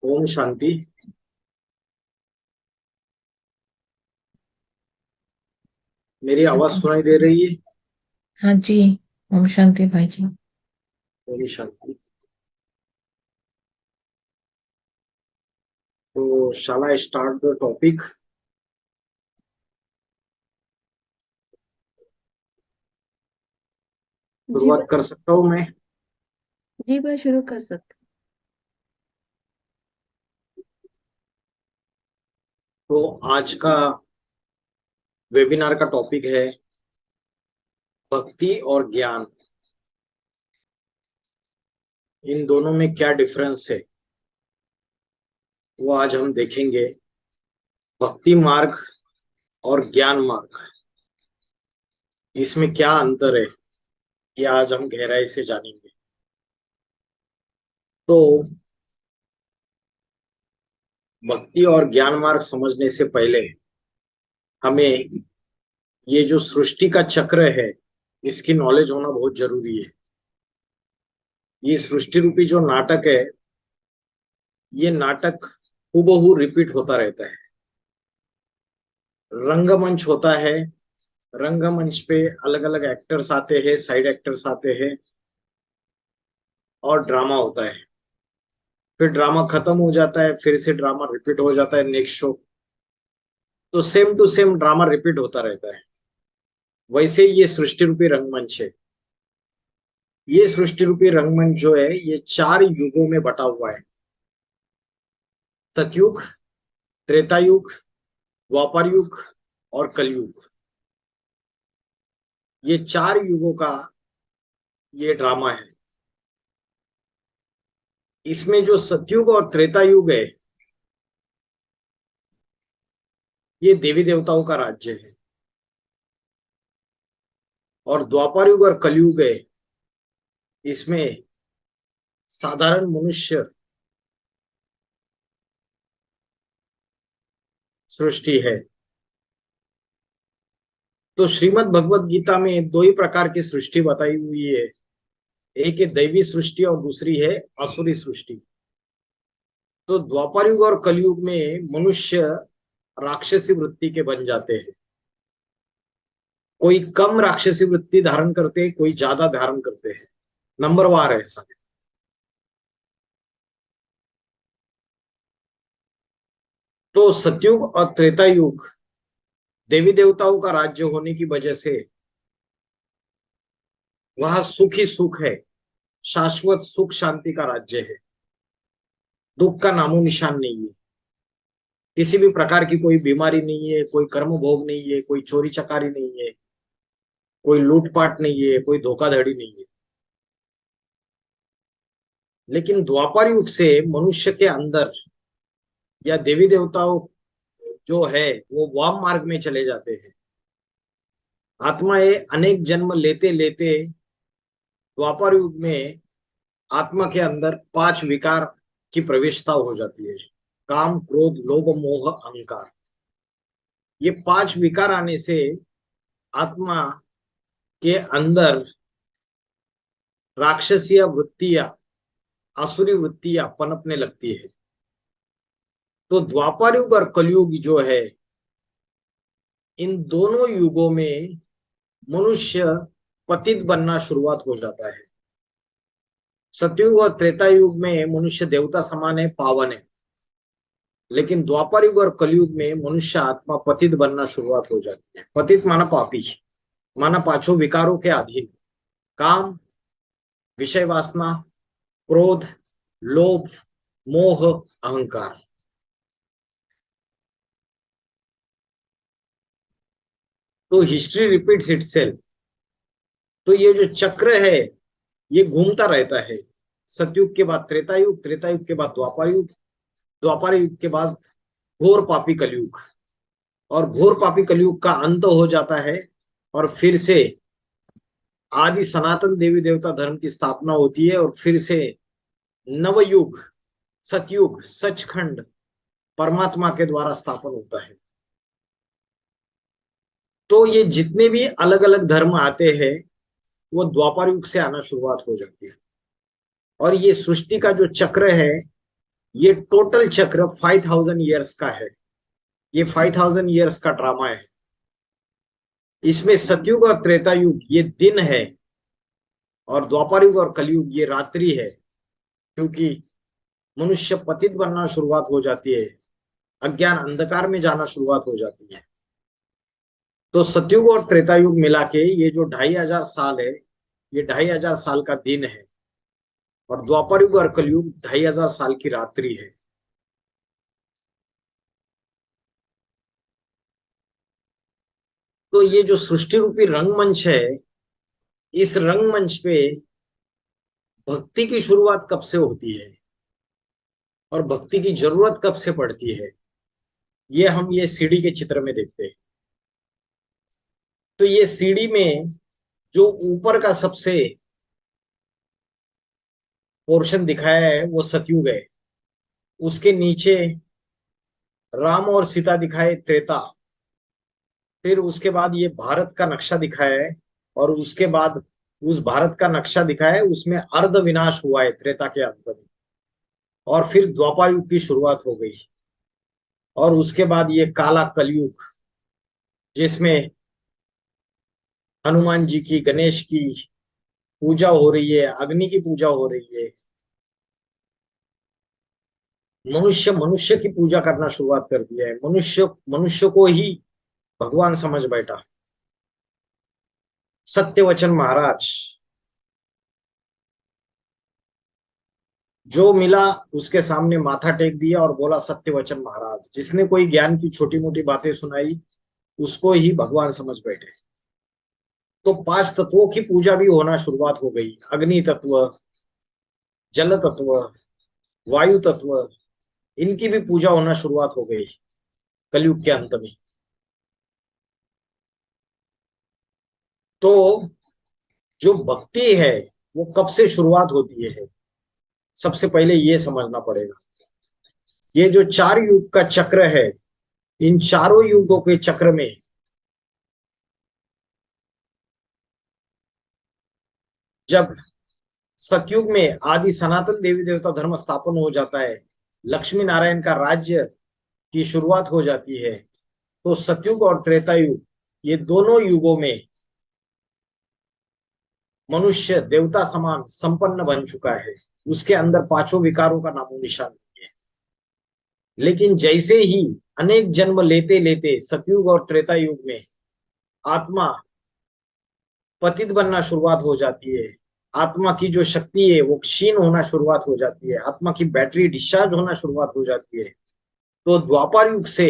ओम शांति। मेरी आवाज शांति। सुनाई दे रही है? हाँ जी। ओम शांति भाई जी। ओम शांति। तो शाला आई स्टार्ट द टॉपिक? जी शुरुआत भाई। कर सकता हूँ मैं? जी भाई, शुरू कर सकते। तो आज का वेबिनार का टॉपिक है भक्ति और ज्ञान, इन दोनों में क्या डिफरेंस है वो आज हम देखेंगे। भक्ति मार्ग और ज्ञान मार्ग, इसमें क्या अंतर है ये आज हम गहराई से जानेंगे। तो भक्ति और ज्ञान मार्ग समझने से पहले हमें ये जो सृष्टि का चक्र है इसकी नॉलेज होना बहुत जरूरी है। ये सृष्टि रूपी जो नाटक है, ये नाटक हूबहू रिपीट होता रहता है। रंगमंच होता है, रंगमंच पे अलग अलग एक्टर्स आते हैं, साइड एक्टर्स आते हैं, और ड्रामा होता है। फिर ड्रामा खत्म हो जाता है, फिर से ड्रामा रिपीट हो जाता है नेक्स्ट शो। तो same to same drama repeat होता रहता है। वैसे ये सृष्टि रूपी रंगमंच है। ये सृष्टि रूपी रंगमंच जो है ये चार युगों में बटा हुआ है। सतयुग, त्रेता युग, द्वापर युग और कलयुग। ये चार युगों का ये ड्रामा है। इसमें जो सतयुग और त्रेता युग है ये देवी देवताओं का राज्य है, और द्वापर युग और कलयुग है इसमें साधारण मनुष्य सृष्टि है। तो श्रीमद् भगवत गीता में दो ही प्रकार की सृष्टि बताई हुई है। एक है दैवी सृष्टि और दूसरी है आसुरी सृष्टि। तो द्वापर युग और कलयुग में मनुष्य राक्षसी वृत्ति के बन जाते हैं। कोई कम राक्षसी वृत्ति धारण करते हैं, कोई ज्यादा धारण करते हैं, नंबरवार है ऐसा। तो सतयुग और त्रेता युग देवी देवताओं का राज्य होने की वजह से वह सुख ही सुख है, शाश्वत सुख शांति का राज्य है। दुख का नामो निशान नहीं है। किसी भी प्रकार की कोई बीमारी नहीं है, कोई कर्म भोग नहीं है, कोई चोरी चकारी नहीं है, कोई लूटपाट नहीं है, कोई धोखाधड़ी नहीं है। लेकिन द्वापर युग से मनुष्य के अंदर या देवी देवताओं जो है वो वाम मार्ग में चले जाते हैं। आत्माएं अनेक जन्म लेते लेते द्वापर युग में आत्मा के अंदर पांच विकार की प्रवेशता हो जाती है। काम, क्रोध, लोभ, मोह, अहंकार। ये पांच विकार आने से आत्मा के अंदर राक्षसीय वृत्तियां, आसुरी वृत्तियां पनपने लगती है। तो द्वापर युग और कलयुग जो है, इन दोनों युगों में मनुष्य पतित बनना शुरुआत हो जाता है। सतयुग और त्रेता युग में मनुष्य देवता समान है, पावन है। लेकिन द्वापर युग और कलयुग में मनुष्य आत्मा पतित बनना शुरुआत हो जाती है। पतित माना पापी, माना पांचों विकारों के अधीन। काम, विषय वासना, क्रोध, लोभ, मोह, अहंकार। तो हिस्ट्री रिपीट्स इटसेल्फ। तो ये जो चक्र है ये घूमता रहता है। सतयुग के बाद त्रेता युग, त्रेता युग के बाद द्वापर युग, द्वापर युग के बाद घोर पापी कलयुग, और घोर पापी कलयुग का अंत हो जाता है। और फिर से आदि सनातन देवी देवता धर्म की स्थापना होती है, और फिर से नवयुग, सतयुग, सचखंड परमात्मा के द्वारा स्थापन होता है। तो ये जितने भी अलग अलग धर्म आते हैं वो द्वापर युग से आना शुरुआत हो जाती है। और ये सृष्टि का जो चक्र है ये टोटल चक्र 5000 ईयर्स का है। ये 5000 ईयर्स का ड्रामा है। इसमें सतयुग और त्रेता युग ये दिन है, और द्वापर युग और कलयुग ये रात्रि है। क्योंकि मनुष्य पतित बनना शुरुआत हो जाती है, अज्ञान अंधकार में जाना शुरुआत हो जाती है। तो सतयुग और त्रेता युग मिला के ये जो 2500 साल है, ये 2500 साल का दिन है। और द्वापर युग और कलयुग 2500 साल की रात्रि है। तो ये जो सृष्टि रूपी रंगमंच है, इस रंगमंच पे भक्ति की शुरुआत कब से होती है और भक्ति की जरूरत कब से पड़ती है, ये हम ये सीढ़ी के चित्र में देखते हैं। तो ये सीढ़ी में जो ऊपर का सबसे पोर्शन दिखाया है वो सतयुग है। उसके नीचे राम और सीता दिखाए त्रेता। फिर उसके बाद ये भारत का नक्शा दिखाया है, और उसके बाद उस भारत का नक्शा दिखाया है, उसमें अर्ध विनाश हुआ है त्रेता के अंत में। और फिर द्वापर युग की शुरुआत हो गई। और उसके बाद ये काला कलयुग, जिसमें हनुमान जी की, गणेश की पूजा हो रही है, अग्नि की पूजा हो रही है। मनुष्य मनुष्य की पूजा करना शुरुआत कर दिया है। मनुष्य मनुष्य को ही भगवान समझ बैठा। सत्यवचन महाराज जो मिला उसके सामने माथा टेक दिया और बोला सत्यवचन महाराज। जिसने कोई ज्ञान की छोटी मोटी बातें सुनाई उसको ही भगवान समझ बैठे। तो 5 तत्वों की पूजा भी होना शुरुआत हो गई। अग्नि तत्व, जल तत्व, वायु तत्व, इनकी भी पूजा होना शुरुआत हो गई कलयुग के अंत में। तो जो भक्ति है वो कब से शुरुआत होती है, सबसे पहले ये समझना पड़ेगा। ये जो 4 युग का चक्र है, इन चारों युगों के चक्र में जब सतयुग में आदि सनातन देवी देवता धर्म स्थापन हो जाता है, लक्ष्मी नारायण का राज्य की शुरुआत हो जाती है, तो सतयुग और त्रेता युग ये दोनों युगों में मनुष्य देवता समान संपन्न बन चुका है। उसके अंदर पांचों विकारों का नामो निशान नहीं है। लेकिन जैसे ही अनेक जन्म लेते लेते सतयुग और त्रेता युग में आत्मा पतित बनना शुरुआत हो जाती है, आत्मा की जो शक्ति है वो क्षीण होना शुरुआत हो जाती है, आत्मा की बैटरी डिस्चार्ज होना शुरुआत हो जाती है। तो द्वापर युग से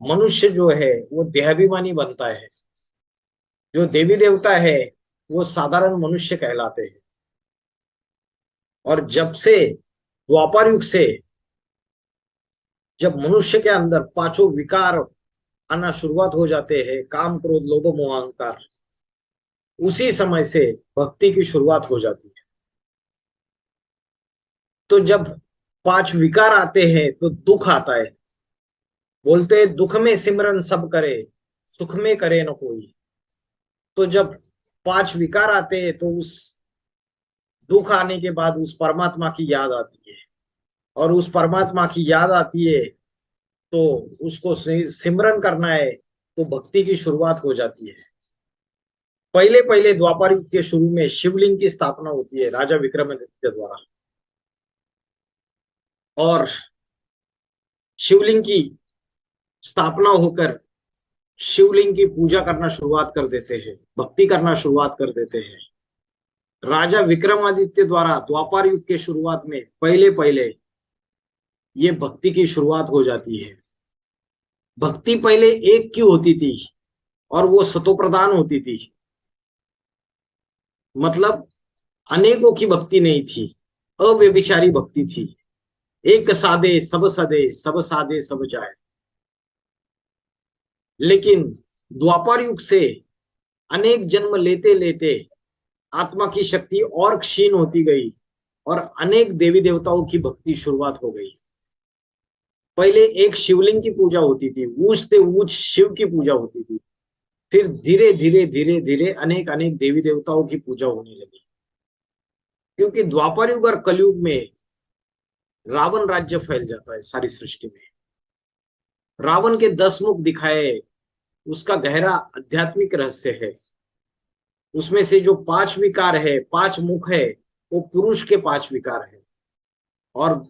मनुष्य जो है वो देहाभिमानी बनता है। जो देवी देवता है वो साधारण मनुष्य कहलाते हैं। और जब से द्वापर युग से जब मनुष्य के अंदर पांचों विकार आना शुरुआत हो जाते हैं, काम क्रोध लोभ मोह अहंकार, उसी समय से भक्ति की शुरुआत हो जाती है। तो जब 5 विकार आते हैं तो दुख आता है। बोलते हैं दुख में सिमरन सब करे, सुख में करे न कोई। तो जब 5 विकार आते हैं तो उस दुख आने के बाद उस परमात्मा की याद आती है। और उस परमात्मा की याद आती है तो उसको सिमरन करना है, तो भक्ति की शुरुआत हो जाती है। पहले पहले द्वापर युग के शुरू में शिवलिंग की स्थापना होती है राजा विक्रमादित्य द्वारा। और शिवलिंग की स्थापना होकर शिवलिंग की पूजा करना शुरुआत कर देते हैं, भक्ति करना शुरुआत कर देते हैं। राजा विक्रमादित्य द्वारा द्वापर युग के शुरुआत में पहले पहले ये भक्ति की शुरुआत हो जाती है। भक्ति पहले एक की होती थी और वो सतोप्रधान होती थी। मतलब अनेकों की भक्ति नहीं थी, अव्यभिचारी भक्ति थी। एक साधे सब सदे, सब साधे सब जाए। लेकिन द्वापर युग से अनेक जन्म लेते लेते आत्मा की शक्ति और क्षीण होती गई और अनेक देवी देवताओं की भक्ति शुरुआत हो गई। पहले एक शिवलिंग की पूजा होती थी, ऊंच से ऊंच शिव की पूजा होती थी। फिर धीरे धीरे धीरे धीरे अनेक अनेक देवी देवताओं की पूजा होने लगी। क्योंकि द्वापर युग और कलयुग में रावण राज्य फैल जाता है सारी सृष्टि में। रावण के 10 मुख दिखाए, उसका गहरा आध्यात्मिक रहस्य है। उसमें से जो 5 विकार है, 5 मुख है, वो पुरुष के 5 विकार है। और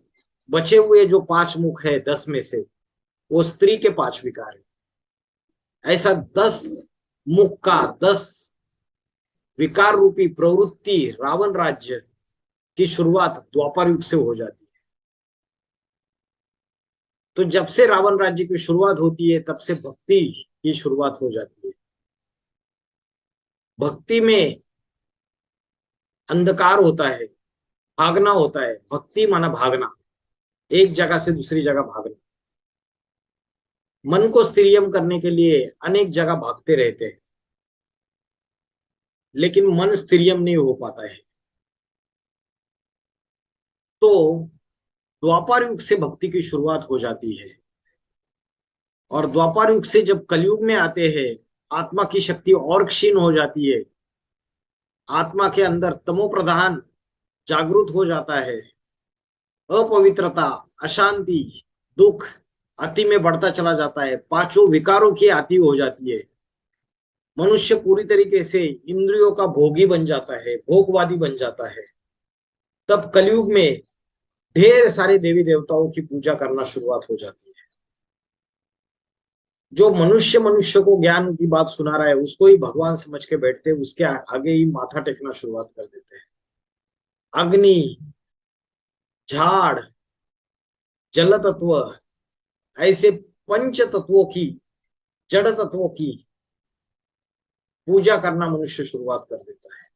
बचे हुए जो 5 मुख है 10 में से, वो स्त्री के 5 विकार है। ऐसा 10 मुख का 10 विकार रूपी प्रवृत्ति रावण राज्य की शुरुआत द्वापर युग से हो जाती है। तो जब से रावण राज्य की शुरुआत होती है, तब से भक्ति की शुरुआत हो जाती है। भक्ति में अंधकार होता है, भागना होता है। भक्ति माना भागना, एक जगह से दूसरी जगह भागना। मन को स्थिरियम करने के लिए अनेक जगह भागते रहते हैं, लेकिन मन स्थिरियम नहीं हो पाता है। तो द्वापर युग से भक्ति की शुरुआत हो जाती है। और द्वापर युग से जब कलयुग में आते हैं, आत्मा की शक्ति और क्षीण हो जाती है। आत्मा के अंदर तमो प्रधान जागृत हो जाता है। अपवित्रता, अशांति, दुख अति में बढ़ता चला जाता है। पांचों विकारों की आती हो जाती है। मनुष्य पूरी तरीके से इंद्रियों का भोगी बन जाता है, भोगवादी बन जाता है। तब कलयुग में ढेर सारे देवी देवताओं की पूजा करना शुरुआत हो जाती है। जो मनुष्य मनुष्य को ज्ञान की बात सुना रहा है, उसको ही भगवान समझ के बैठते हैं, उसके आगे ही माथा टेकना शुरुआत कर देते हैं। अग्नि, झाड़, जल तत्व, ऐसे पंच तत्वों की, जड़ तत्वों की पूजा करना मनुष्य शुरुआत कर देता है।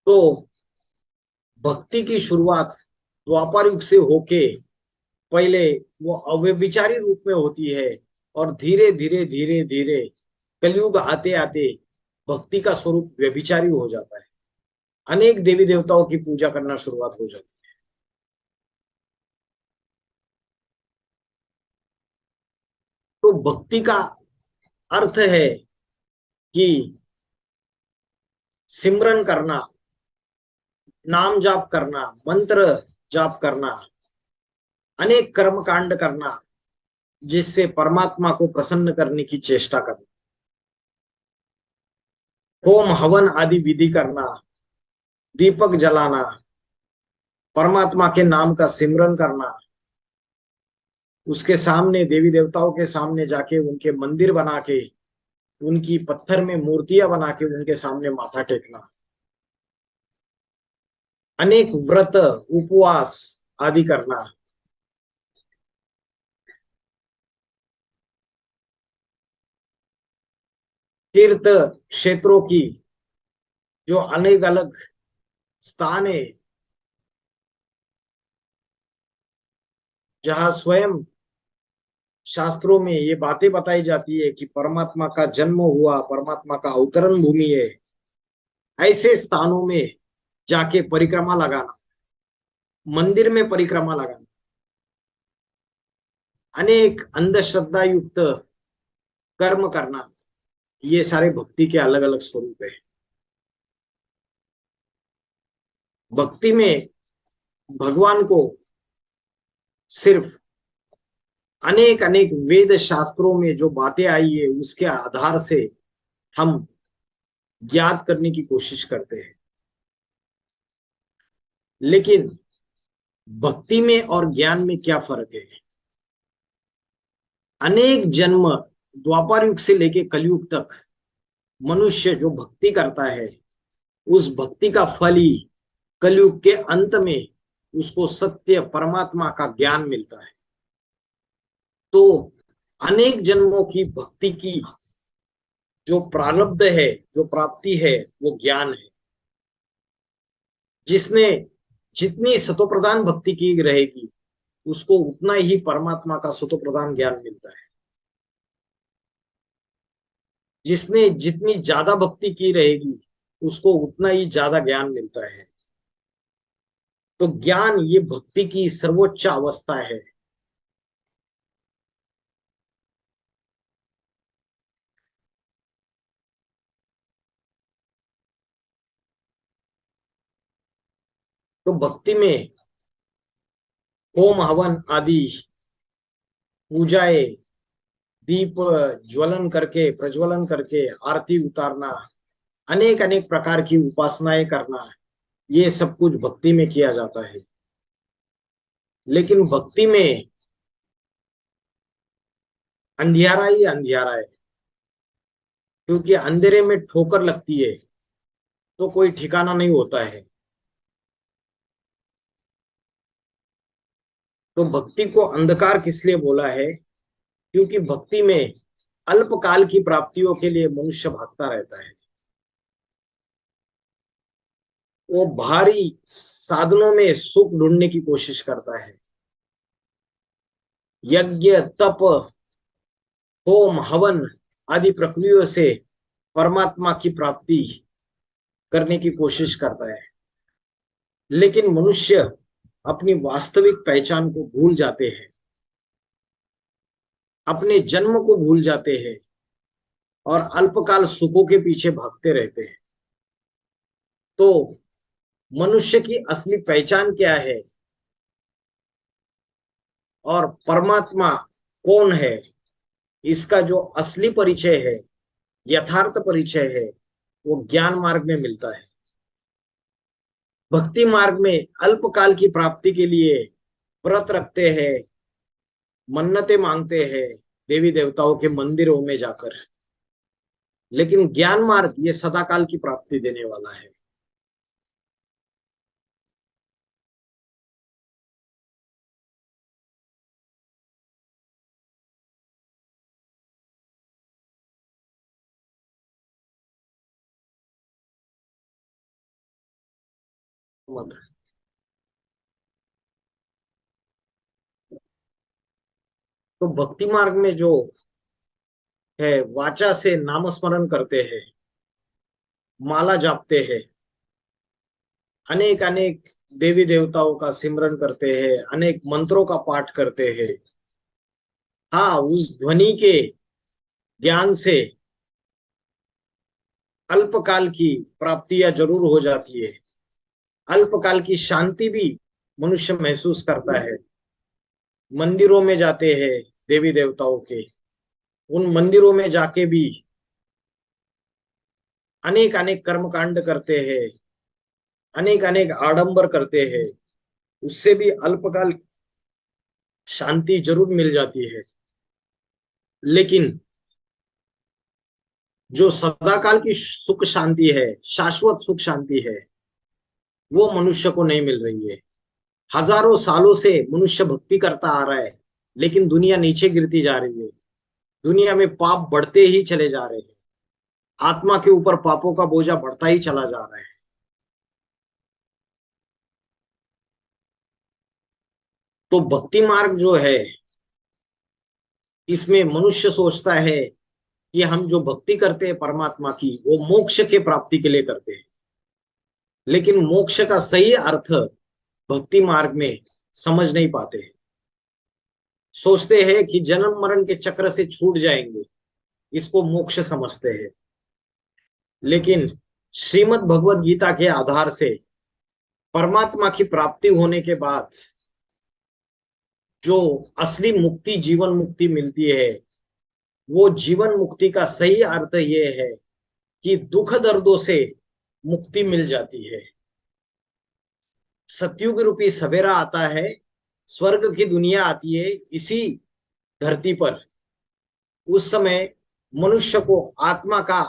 तो भक्ति की शुरुआत द्वापर युग से होके पहले वो अव्यभिचारी रूप में होती है। और धीरे धीरे धीरे धीरे कलयुग आते आते भक्ति का स्वरूप व्यभिचारी हो जाता है। अनेक देवी देवताओं की पूजा करना शुरुआत हो जाती है। तो भक्ति का अर्थ है कि सिमरन करना, नाम जाप करना, मंत्र जाप करना, अनेक कर्म कांड करना, जिससे परमात्मा को प्रसन्न करने की चेष्टा करना। होम हवन आदि विधि करना, दीपक जलाना, परमात्मा के नाम का सिमरन करना, उसके सामने देवी देवताओं के सामने जाके उनके मंदिर बना के, उनकी पत्थर में मूर्तियां बना के उनके सामने माथा टेकना, अनेक व्रत उपवास आदि करना, तीर्थ क्षेत्रों की जो अनेक अलग स्थान है, जहां स्वयं शास्त्रों में ये बातें बताई जाती है कि परमात्मा का जन्म हुआ, परमात्मा का अवतरण भूमि है, ऐसे स्थानों में जाके परिक्रमा लगाना, मंदिर में परिक्रमा लगाना, अनेक अंधश्रद्धा युक्त कर्म करना, ये सारे भक्ति के अलग अलग स्वरूप है। भक्ति में भगवान को सिर्फ अनेक अनेक वेद शास्त्रों में जो बातें आई है, उसके आधार से हम ज्ञात करने की कोशिश करते हैं। लेकिन भक्ति में और ज्ञान में क्या फर्क है? अनेक जन्म द्वापर युग से लेके कलयुग तक मनुष्य जो भक्ति करता है, उस भक्ति का फल ही कलयुग के अंत में उसको सत्य परमात्मा का ज्ञान मिलता है। तो अनेक जन्मों की भक्ति की जो प्रारब्ध है, जो प्राप्ति है, वो ज्ञान है। जिसने जितनी सतोप्रधान भक्ति की रहेगी, उसको उतना ही परमात्मा का सतोप्रधान ज्ञान मिलता है। जिसने जितनी ज्यादा भक्ति की रहेगी, उसको उतना ही ज्यादा ज्ञान मिलता है। तो ज्ञान ये भक्ति की सर्वोच्च अवस्था है। तो भक्ति में होम हवन आदि पूजाएं, दीप ज्वलन करके, प्रज्वलन करके आरती उतारना, अनेक अनेक प्रकार की उपासनाएं करना, ये सब कुछ भक्ति में किया जाता है। लेकिन भक्ति में अंधियारा ही अंधियारा है, क्योंकि अंधेरे में ठोकर लगती है तो कोई ठिकाना नहीं होता है। तो भक्ति को अंधकार किस लिए बोला है? क्योंकि भक्ति में अल्पकाल की प्राप्तियों के लिए मनुष्य भागता रहता है। वो भारी साधनों में सुख ढूंढने की कोशिश करता है। यज्ञ, तप, होम, हवन आदि प्रक्रियाओं से परमात्मा की प्राप्ति करने की कोशिश करता है। लेकिन मनुष्य अपनी वास्तविक पहचान को भूल जाते हैं, अपने जन्म को भूल जाते हैं और अल्पकाल सुखों के पीछे भागते रहते हैं। तो मनुष्य की असली पहचान क्या है और परमात्मा कौन है, इसका जो असली परिचय है, यथार्थ परिचय है, वो ज्ञान मार्ग में मिलता है। भक्ति मार्ग में अल्पकाल की प्राप्ति के लिए व्रत रखते हैं, मन्नतें मांगते हैं देवी देवताओं के मंदिरों में जाकर। लेकिन ज्ञान मार्ग ये सदाकाल की प्राप्ति देने वाला है। तो भक्ति मार्ग में जो है, वाचा से नामस्मरण करते हैं, माला जापते हैं, अनेक अनेक देवी देवताओं का सिमरन करते हैं, अनेक मंत्रों का पाठ करते हैं। हाँ, उस ध्वनि के ज्ञान से अल्पकाल की प्राप्तियां जरूर हो जाती है। अल्पकाल की शांति भी मनुष्य महसूस करता है। मंदिरों में जाते हैं देवी देवताओं के, उन मंदिरों में जाके भी अनेक अनेक कर्मकांड करते हैं, अनेक अनेक आडंबर करते हैं, उससे भी अल्पकाल शांति जरूर मिल जाती है। लेकिन जो सदाकाल की सुख शांति है, शाश्वत सुख शांति है, वो मनुष्य को नहीं मिल रही है। हजारों सालों से मनुष्य भक्ति करता आ रहा है, लेकिन दुनिया नीचे गिरती जा रही है। दुनिया में पाप बढ़ते ही चले जा रहे हैं। आत्मा के ऊपर पापों का बोझा बढ़ता ही चला जा रहा है। तो भक्ति मार्ग जो है, इसमें मनुष्य सोचता है कि हम जो भक्ति करते हैं परमात्मा की, वो मोक्ष के प्राप्ति के लिए करते हैं। लेकिन मोक्ष का सही अर्थ भक्ति मार्ग में समझ नहीं पाते हैं। सोचते हैं कि जन्म मरण के चक्र से छूट जाएंगे, इसको मोक्ष समझते हैं। लेकिन श्रीमद् भगवद गीता के आधार से परमात्मा की प्राप्ति होने के बाद जो असली मुक्ति, जीवन मुक्ति मिलती है, वो जीवन मुक्ति का सही अर्थ ये है कि दुख दर्दों से मुक्ति मिल जाती है। सतयुग रूपी सवेरा आता है, स्वर्ग की दुनिया आती है इसी धरती पर। उस समय मनुष्य को आत्मा का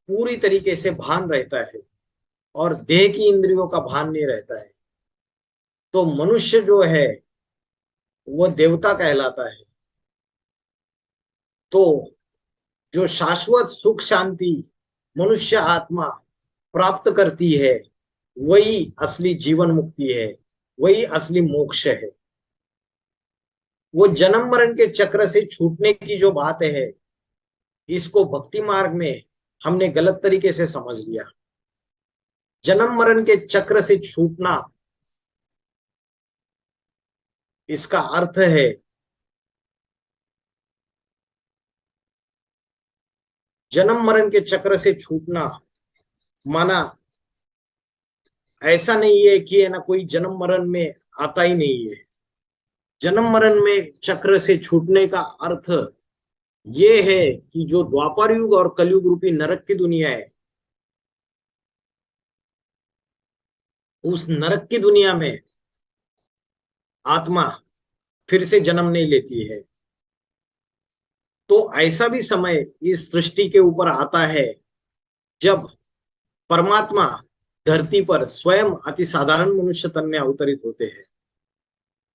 पूरी तरीके से भान रहता है और देह की इंद्रियों का भान नहीं रहता है। तो मनुष्य जो है वो देवता कहलाता है। तो जो शाश्वत सुख शांति मनुष्य आत्मा प्राप्त करती है, वही असली जीवन मुक्ति है, वही असली मोक्ष है। वो जन्म मरण के चक्र से छूटने की जो बात है, इसको भक्ति मार्ग में हमने गलत तरीके से समझ लिया। जन्म मरण के चक्र से छूटना, इसका अर्थ है जन्म मरण के चक्र से छूटना, माना ऐसा नहीं है कि है ना कोई जन्म मरण में आता ही नहीं है। जन्म मरण में चक्र से छूटने का अर्थ ये है कि जो द्वापर युग और कलयुग रूपी नरक की दुनिया है, उस नरक की दुनिया में आत्मा फिर से जन्म नहीं लेती है। तो ऐसा भी समय इस सृष्टि के ऊपर आता है जब परमात्मा धरती पर स्वयं अति साधारण मनुष्य तन में अवतरित होते हैं।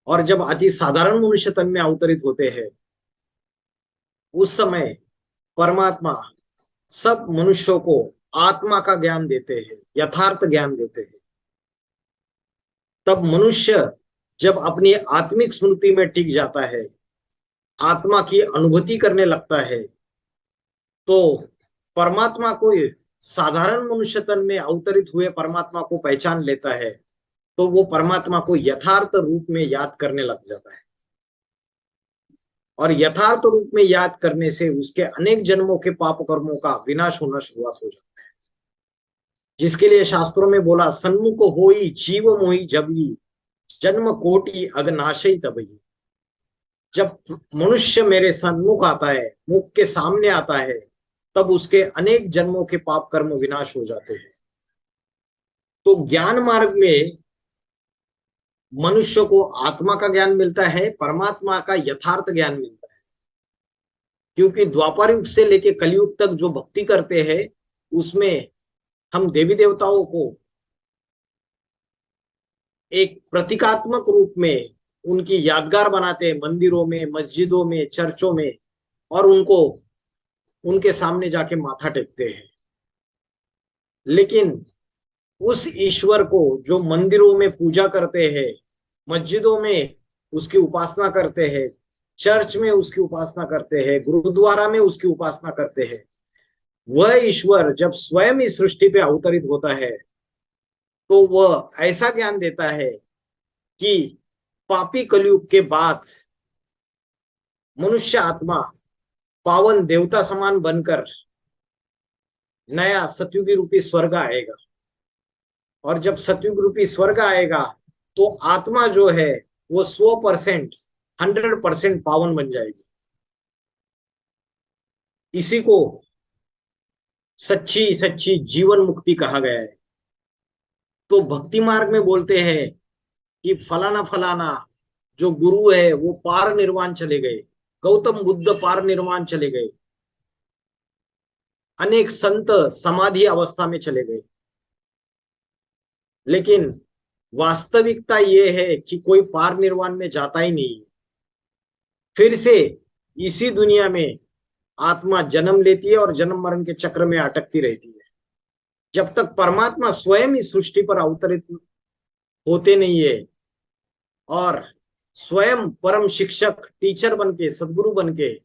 और जब अति साधारण मनुष्य तन में अवतरित होते हैं, उस समय परमात्मा सब मनुष्यों को आत्मा का ज्ञान देते हैं, यथार्थ ज्ञान देते हैं। तब मनुष्य जब अपनी आत्मिक स्मृति में टिक जाता है, आत्मा की अनुभूति करने लगता है, तो परमात्मा को साधारण मनुष्य तन में अवतरित हुए परमात्मा को पहचान लेता है। तो वो परमात्मा को यथार्थ रूप में याद करने लग जाता है। और यथार्थ रूप में याद करने से उसके अनेक जन्मों के पाप कर्मों का विनाश होना शुरुआत हो जाता है। जिसके लिए शास्त्रों में बोला, सन्मुख होई जीव मोही जबी, जन्म कोटि अगनाशई तबई। जब मनुष्य मेरे सन्मुख आता है, मुख के सामने आता है, तब उसके अनेक जन्मों के पाप कर्म विनाश हो जाते हैं। तो ज्ञान मार्ग में मनुष्य को आत्मा का ज्ञान मिलता है, परमात्मा का यथार्थ ज्ञान मिलता है। क्योंकि द्वापर युग से लेके कलयुग तक जो भक्ति करते हैं, उसमें हम देवी देवताओं को एक प्रतीकात्मक रूप में उनकी यादगार बनाते हैं, मंदिरों में, मस्जिदों में, चर्चों में, और उनको उनके सामने जाके माथा टेकते हैं। लेकिन उस ईश्वर को जो मंदिरों में पूजा करते हैं, मस्जिदों में उसकी उपासना करते हैं, चर्च में उसकी उपासना करते हैं, गुरुद्वारा में उसकी उपासना करते हैं, वह ईश्वर जब स्वयं इस सृष्टि पे अवतरित होता है, तो वह ऐसा ज्ञान देता है कि पापी कलयुग के बाद मनुष्य आत्मा पावन देवता समान बनकर नया सतयुगी रूपी स्वर्ग आएगा। और जब सतयुग रूपी स्वर्ग आएगा, तो आत्मा जो है वो 100%, 100% पावन बन जाएगी। इसी को सच्ची सच्ची जीवन मुक्ति कहा गया है। तो भक्ति मार्ग में बोलते हैं कि फलाना फलाना जो गुरु है वो पार निर्वाण चले गए, गौतम बुद्ध पार निर्वाण चले गए, अनेक संत समाधि अवस्था में चले गए। लेकिन वास्तविकता ये है कि कोई पार निर्वाण में जाता ही नहीं। फिर से इसी दुनिया में आत्मा जन्म लेती है और जन्म मरण के चक्र में अटकती रहती है, जब तक परमात्मा स्वयं इस सृष्टि पर अवतरित होते नहीं है और स्वयं परम शिक्षक, टीचर बनके, सदगुरु बनके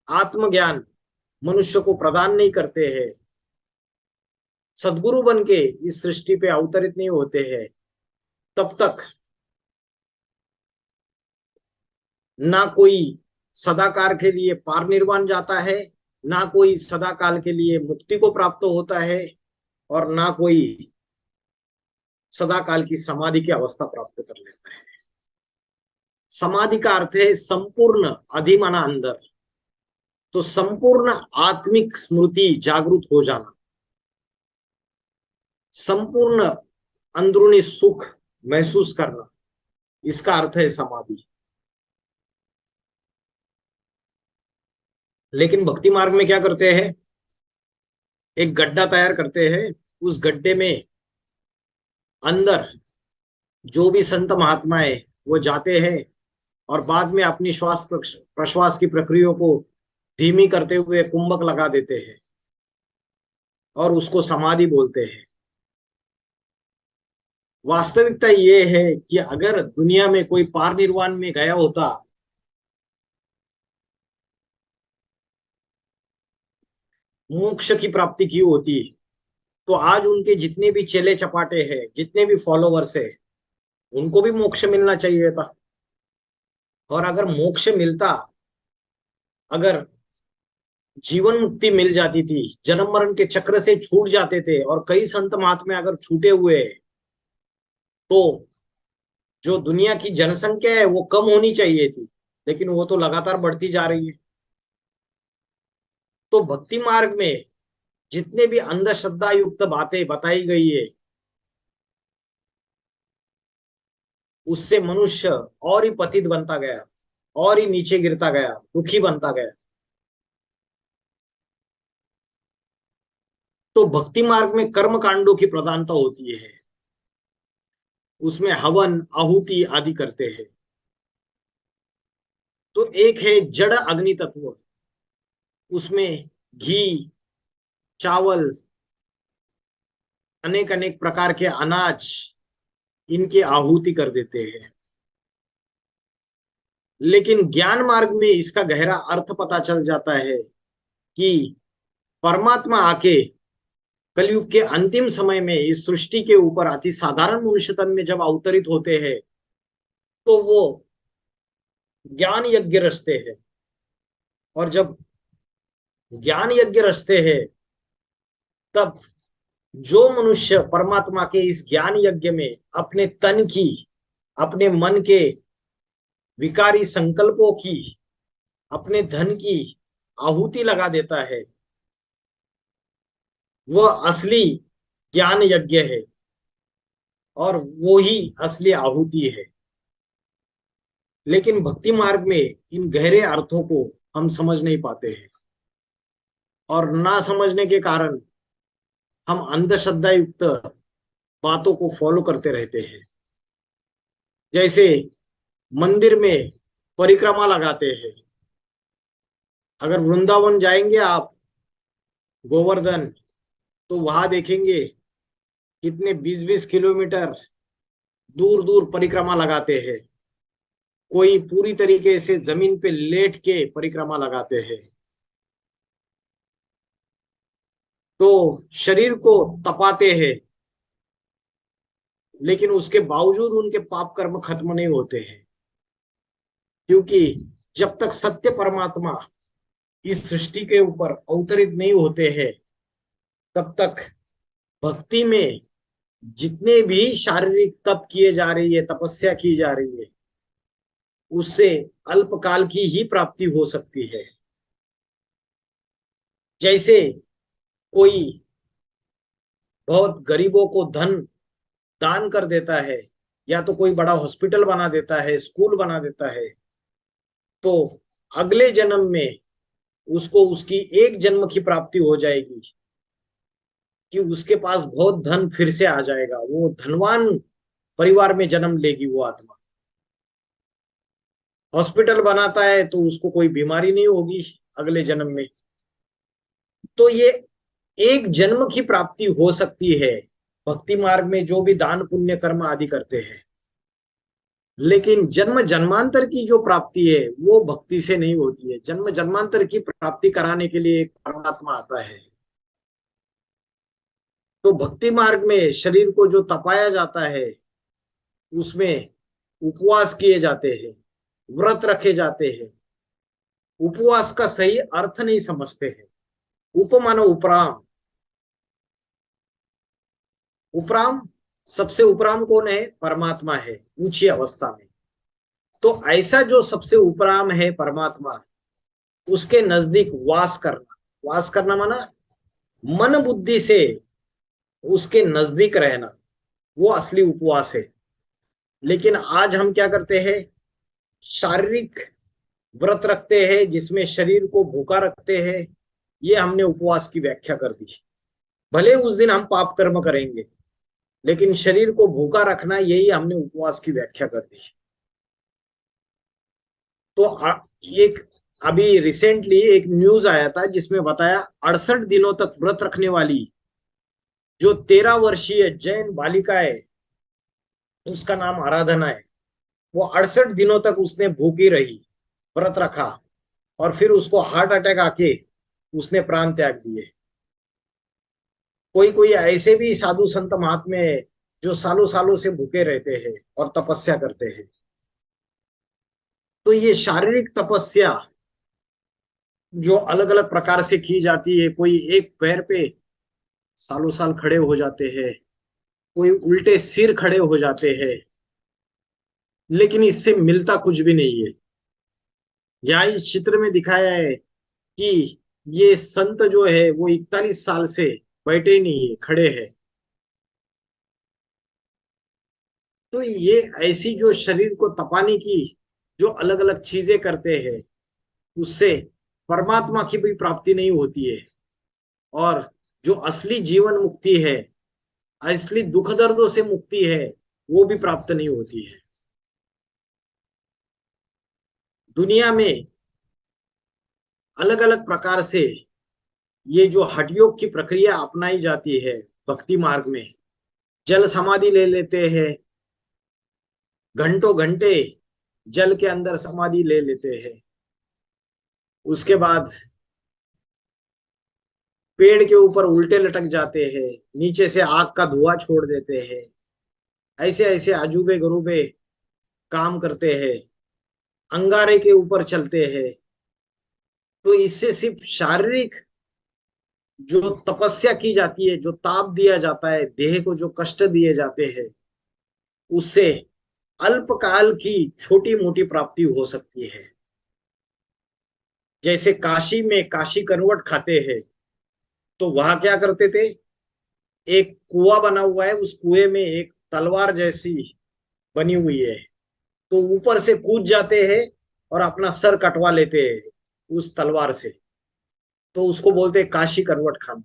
आत्मज्ञान मनुष्य को प्रदान नहीं करते हैं, सदगुरु बनके इस सृष्टि पे अवतरित नहीं होते हैं, तब तक ना कोई सदाकाल के लिए पार निर्वाण जाता है, ना कोई सदाकाल के लिए मुक्ति को प्राप्त होता है, और ना कोई सदाकाल की समाधि की अवस्था प्राप्त कर लेता है। समाधि का अर्थ है संपूर्ण अधिमाना अंदर। तो संपूर्ण आत्मिक स्मृति जागृत हो जाना, संपूर्ण अंदरूनी सुख महसूस करना, इसका अर्थ है समाधि। लेकिन भक्ति मार्ग में क्या करते हैं, एक गड्ढा तैयार करते हैं, उस गड्ढे में अंदर जो भी संत महात्माएं वो जाते हैं और बाद में अपनी श्वास प्रश्वास की प्रक्रिया को धीमी करते हुए कुंभक लगा देते हैं और उसको समाधि बोलते हैं। वास्तविकता ये है कि अगर दुनिया में कोई पार निर्वाण में गया होता, मोक्ष की प्राप्ति की होती, तो आज उनके जितने भी चेले चपाटे हैं, जितने भी फॉलोवर्स है, उनको भी मोक्ष मिलना चाहिए था। और अगर मोक्ष मिलता, अगर जीवन मुक्ति मिल जाती थी, जन्म मरण के चक्र से छूट जाते थे, और कई संत महात्मा अगर छूटे हुए तो जो दुनिया की जनसंख्या है वो कम होनी चाहिए थी, लेकिन वो तो लगातार बढ़ती जा रही है। तो भक्ति मार्ग में जितने भी अंधश्रद्धा युक्त बातें बताई गई है, उससे मनुष्य और ही पतित बनता गया, और ही नीचे गिरता गया, दुखी बनता गया। तो भक्ति मार्ग में कर्म कांडों की प्रधानता होती है, उसमें हवन आहुति आदि करते हैं। तो एक है जड़ अग्नि तत्व, उसमें घी, चावल, अनेक अनेक प्रकार के अनाज, इनकी आहुति कर देते हैं। लेकिन ज्ञान मार्ग में इसका गहरा अर्थ पता चल जाता है कि परमात्मा आके कलयुग के अंतिम समय में इस सृष्टि के ऊपर अति साधारण मनुष्य तन में जब अवतरित होते हैं, तो वो ज्ञान यज्ञ रचते हैं। और जब ज्ञान यज्ञ रचते हैं, तब जो मनुष्य परमात्मा के इस ज्ञान यज्ञ में अपने तन की, अपने मन के विकारी संकल्पों की, अपने धन की आहुति लगा देता है, वह असली ज्ञान यज्ञ है, और वो ही असली आहुति है। लेकिन भक्ति मार्ग में इन गहरे अर्थों को हम समझ नहीं पाते हैं, और ना समझने के कारण हम अंधश्रद्धा युक्त बातों को फॉलो करते रहते हैं। जैसे मंदिर में परिक्रमा लगाते हैं। अगर वृंदावन जाएंगे आप, गोवर्धन, तो वहां देखेंगे कितने 20-20 किलोमीटर दूर दूर परिक्रमा लगाते हैं। कोई पूरी तरीके से जमीन पे लेट के परिक्रमा लगाते हैं। तो शरीर को तपाते हैं, लेकिन उसके बावजूद उनके पाप कर्म खत्म नहीं होते हैं, क्योंकि जब तक सत्य परमात्मा इस सृष्टि के ऊपर अवतरित नहीं होते हैं, तब तक भक्ति में जितने भी शारीरिक तप किए जा रही है, तपस्या की जा रही है, उससे अल्पकाल की ही प्राप्ति हो सकती है। जैसे कोई बहुत गरीबों को धन दान कर देता है, या तो कोई बड़ा हॉस्पिटल बना देता है, स्कूल बना देता है, तो अगले जन्म में उसको उसकी एक जन्म की प्राप्ति हो जाएगी, कि उसके पास बहुत धन फिर से आ जाएगा, वो धनवान परिवार में जन्म लेगी वो आत्मा। हॉस्पिटल बनाता है तो उसको कोई बीमारी नहीं होगी अगले जन्म में। तो ये एक जन्म की प्राप्ति हो सकती है भक्ति मार्ग में जो भी दान पुण्य कर्म आदि करते हैं। लेकिन जन्म जन्मांतर की जो प्राप्ति है वो भक्ति से नहीं होती है। जन्म जन्मांतर की प्राप्ति कराने के लिए एक परमात्मा आता है। तो भक्ति मार्ग में शरीर को जो तपाया जाता है, उसमें उपवास किए जाते हैं, व्रत रखे जाते हैं। उपवास का सही अर्थ नहीं समझते हैं। उपमानो उपराम, उपराम, सबसे उपराम कौन है? परमात्मा है ऊंची अवस्था में। तो ऐसा जो सबसे उपराम है परमात्मा, उसके नजदीक वास करना, वास करना माना मन बुद्धि से उसके नजदीक रहना, वो असली उपवास है। लेकिन आज हम क्या करते हैं? शारीरिक व्रत रखते हैं जिसमें शरीर को भूखा रखते हैं, ये हमने उपवास की व्याख्या कर दी। भले उस दिन हम पाप कर्म करेंगे, लेकिन शरीर को भूखा रखना, यही हमने उपवास की व्याख्या कर दी। तो एक अभी रिसेंटली एक न्यूज आया था जिसमें बताया 68 दिनों तक व्रत रखने वाली जो 13 वर्षीय जैन बालिका है, उसका नाम आराधना है। वो 68 दिनों तक उसने भूखी रही, व्रत रखा, और फिर उसको हार्ट अटैक आके उसने प्राण त्याग दिए। कोई कोई ऐसे भी साधु संत महात्मे हैं जो सालों सालों से भूखे रहते हैं और तपस्या करते हैं। तो ये शारीरिक तपस्या जो अलग अलग प्रकार से की जाती है, कोई एक पैर पे सालों साल खड़े हो जाते हैं, कोई उल्टे सिर खड़े हो जाते हैं, लेकिन इससे मिलता कुछ भी नहीं है। यहाँ इस चित्र में दिखाया है कि ये संत जो है वो 41 साल से बैठे ही नहीं है, खड़े हैं। तो ये ऐसी जो शरीर को तपाने की जो अलग अलग चीजें करते हैं, उससे परमात्मा की भी प्राप्ति नहीं होती है। और जो असली जीवन मुक्ति है, असली दुख दर्दों से मुक्ति है, वो भी प्राप्त नहीं होती है। दुनिया में अलग अलग प्रकार से ये जो हठ योग की प्रक्रिया अपनाई जाती है भक्ति मार्ग में, जल समाधि ले लेते हैं, घंटों घंटे जल के अंदर समाधि ले लेते हैं। उसके बाद पेड़ के ऊपर उल्टे लटक जाते हैं, नीचे से आग का धुआं छोड़ देते हैं। ऐसे ऐसे अजूबे गरूबे काम करते हैं, अंगारे के ऊपर चलते हैं। तो इससे सिर्फ शारीरिक जो तपस्या की जाती है, जो ताप दिया जाता है, देह को जो कष्ट दिए जाते हैं, उससे अल्पकाल की छोटी मोटी प्राप्ति हो सकती है। जैसे काशी में काशी करवट खाते हैं, तो वहां क्या करते थे, एक कुआं बना हुआ है, उस कुएं में एक तलवार जैसी बनी हुई है, तो ऊपर से कूद जाते हैं और अपना सर कटवा लेते हैं उस तलवार से। तो उसको बोलते हैं काशी करवट खाना।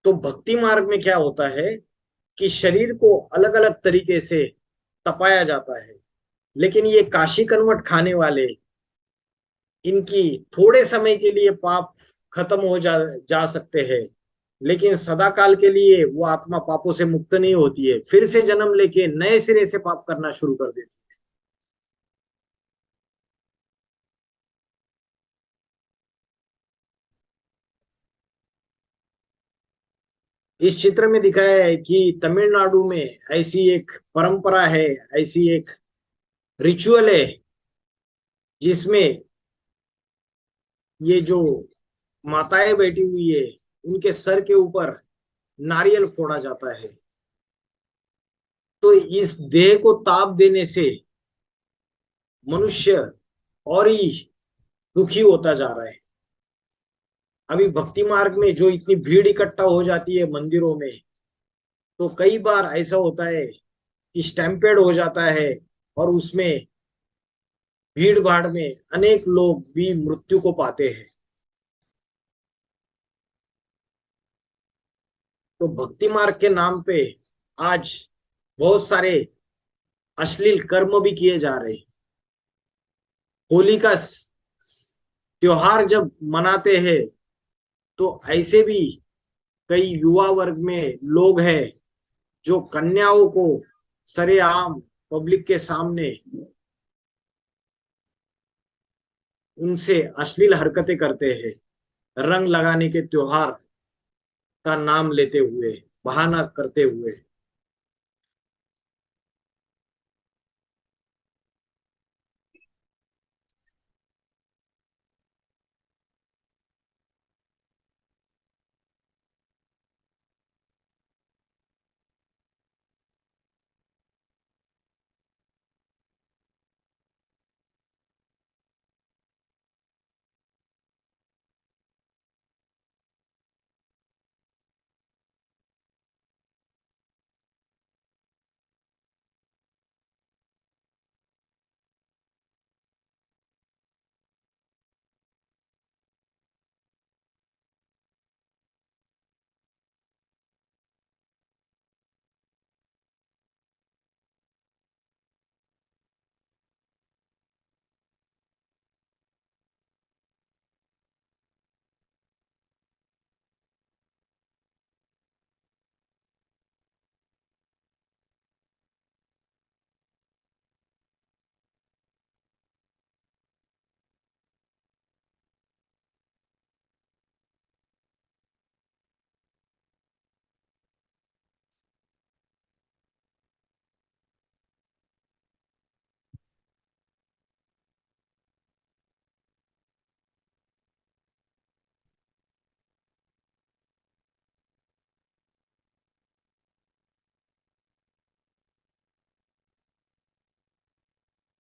तो भक्ति मार्ग में क्या होता है कि शरीर को अलग अलग तरीके से तपाया जाता है, लेकिन ये काशी करवट खाने वाले, इनकी थोड़े समय के लिए पाप खत्म हो जा सकते हैं, लेकिन सदा काल के लिए वो आत्मा पापों से मुक्त नहीं होती है, फिर से जन्म लेके नए सिरे से पाप करना शुरू कर देती है। इस चित्र में दिखाया है कि तमिलनाडु में ऐसी एक परंपरा है, ऐसी एक रिचुअल है, जिसमें ये जो माताएं बैठी हुई है, उनके सर के ऊपर नारियल फोड़ा जाता है। तो इस देह को ताप देने से मनुष्य और ही दुखी होता जा रहा है। अभी भक्ति मार्ग में जो इतनी भीड़ इकट्ठा हो जाती है मंदिरों में, तो कई बार ऐसा होता है कि स्टैम्पेड हो जाता है, और उसमें भीड़ भाड़ में अनेक लोग भी मृत्यु को पाते हैं। तो भक्ति मार्ग के नाम पे आज बहुत सारे अश्लील कर्म भी किए जा रहे हैं। होली का त्योहार जब मनाते हैं, तो ऐसे भी कई युवा वर्ग में लोग हैं जो कन्याओं को सरेआम पब्लिक के सामने उनसे अश्लील हरकतें करते हैं, रंग लगाने के त्योहार का नाम लेते हुए, बहाना करते हुए।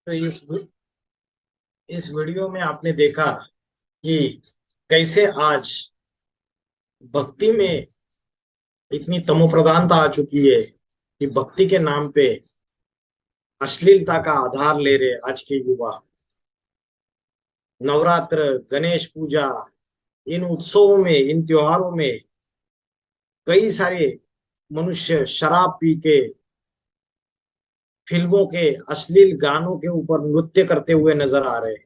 तो इस वीडियो में आपने देखा कि कैसे आज भक्ति में इतनी तमोप्रधानता आ चुकी है कि भक्ति के नाम पे अश्लीलता का आधार ले रहे आज के युवा। नवरात्र, गणेश पूजा, इन उत्सवों में, इन त्योहारों में कई सारे मनुष्य शराब पी के फिल्मों के अश्लील गानों के ऊपर नृत्य करते हुए नजर आ रहे हैं।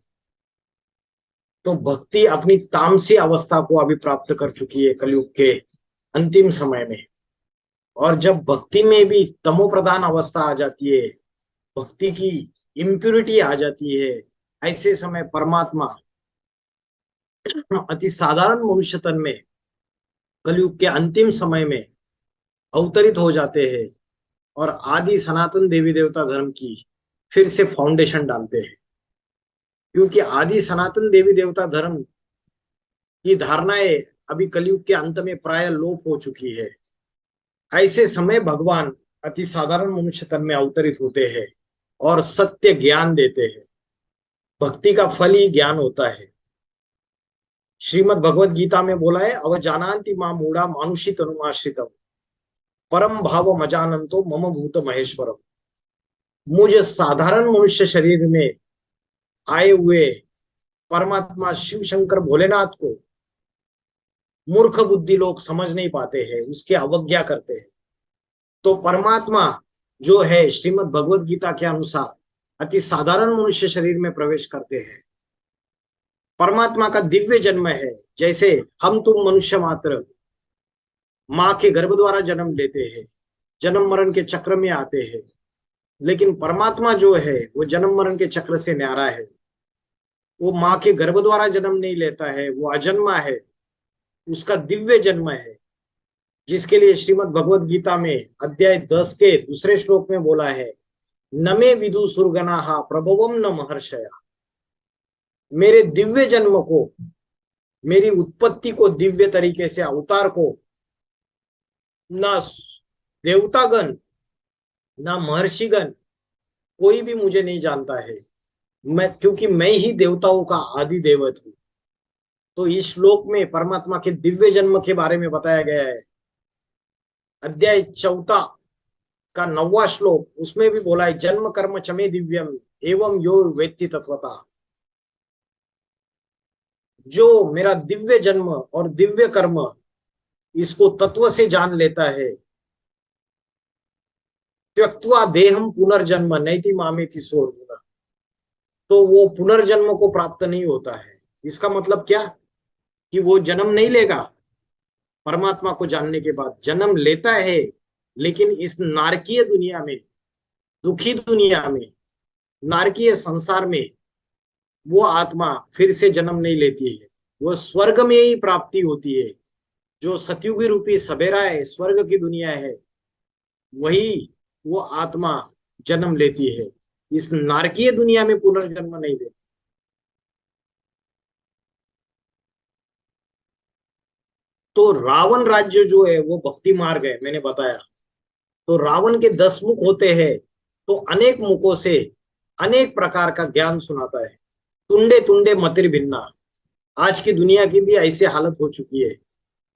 तो भक्ति अपनी तामसी अवस्था को अभी प्राप्त कर चुकी है कलयुग के अंतिम समय में। और जब भक्ति में भी तमो प्रधान अवस्था आ जाती है, भक्ति की इम्प्योरिटी आ जाती है, ऐसे समय परमात्मा अति साधारण मनुष्य तन में कलयुग के अंतिम समय में अवतरित हो जाते हैं और आदि सनातन देवी देवता धर्म की फिर से फाउंडेशन डालते हैं। क्योंकि आदि सनातन देवी देवता धर्म की धारणाएं अभी कलयुग के अंत में प्राय लोप हो चुकी है। ऐसे समय भगवान अति साधारण मनुष्य तन में अवतरित होते हैं और सत्य ज्ञान देते हैं। भक्ति का फल ही ज्ञान होता है। श्रीमद् भगवत गीता में बोला है, अवजानान्ति मां मूढ़ा मानुषी तनुमाश्रितम परम भाव मजानंतो मम भूत महेश्वरम। मुझे साधारण मनुष्य शरीर में आए हुए परमात्मा शिव शंकर भोलेनाथ को मूर्ख बुद्धि लोग समझ नहीं पाते हैं, उसकी अवज्ञा करते हैं। तो परमात्मा जो है श्रीमद् भगवत गीता के अनुसार अति साधारण मनुष्य शरीर में प्रवेश करते हैं। परमात्मा का दिव्य जन्म है। जैसे हम तुम मनुष्य मात्र माँ के गर्भ द्वारा जन्म लेते हैं, जन्म मरण के चक्र में आते हैं, लेकिन परमात्मा जो है वो जन्म मरण के चक्र से न्यारा है। वो माँ के गर्भ द्वारा जन्म नहीं लेता है, वो अजन्मा है, उसका दिव्य जन्म है, जिसके लिए श्रीमद् भगवत गीता में अध्याय 10 के दूसरे श्लोक में बोला है, न मे विदु सुरगनाहा प्रभवम न महर्षया। मेरे दिव्य जन्म को, मेरी उत्पत्ति को, दिव्य तरीके से अवतार को न देवतागण न महर्षिगण कोई भी मुझे नहीं जानता है, क्योंकि मैं ही देवताओं का आदि देवत हूं। तो इस श्लोक में परमात्मा के दिव्य जन्म के बारे में बताया गया है। अध्याय 14 का 9वां श्लोक, उसमें भी बोला है, जन्म कर्म चमे दिव्यम एवं यो वेत्ति तत्वता। जो मेरा दिव्य जन्म और दिव्य कर्म इसको तत्व से जान लेता है, त्यक्त्वा देहम पुनर्जन्म नैति मामेति सोऽर्जुन, तो वो पुनर्जन्म को प्राप्त नहीं होता है। इसका मतलब क्या कि वो जन्म नहीं लेगा। परमात्मा को जानने के बाद जन्म लेता है, लेकिन इस नारकीय दुनिया में, दुखी दुनिया में, नारकीय संसार में वो आत्मा फिर से जन्म नहीं लेती है। वो स्वर्ग में ही प्राप्ति होती है। जो सतयुगी रूपी सवेरा है, स्वर्ग की दुनिया है, वही वो आत्मा जन्म लेती है। इस नारकीय दुनिया में पुनर्जन्म नहीं लेती। तो रावण राज्य जो है वो भक्ति मार्ग है, मैंने बताया। तो रावण के 10 मुख होते हैं, तो अनेक मुखों से अनेक प्रकार का ज्ञान सुनाता है। तुंडे तुंडे मतिर भिन्ना। आज की दुनिया की भी ऐसी हालत हो चुकी है।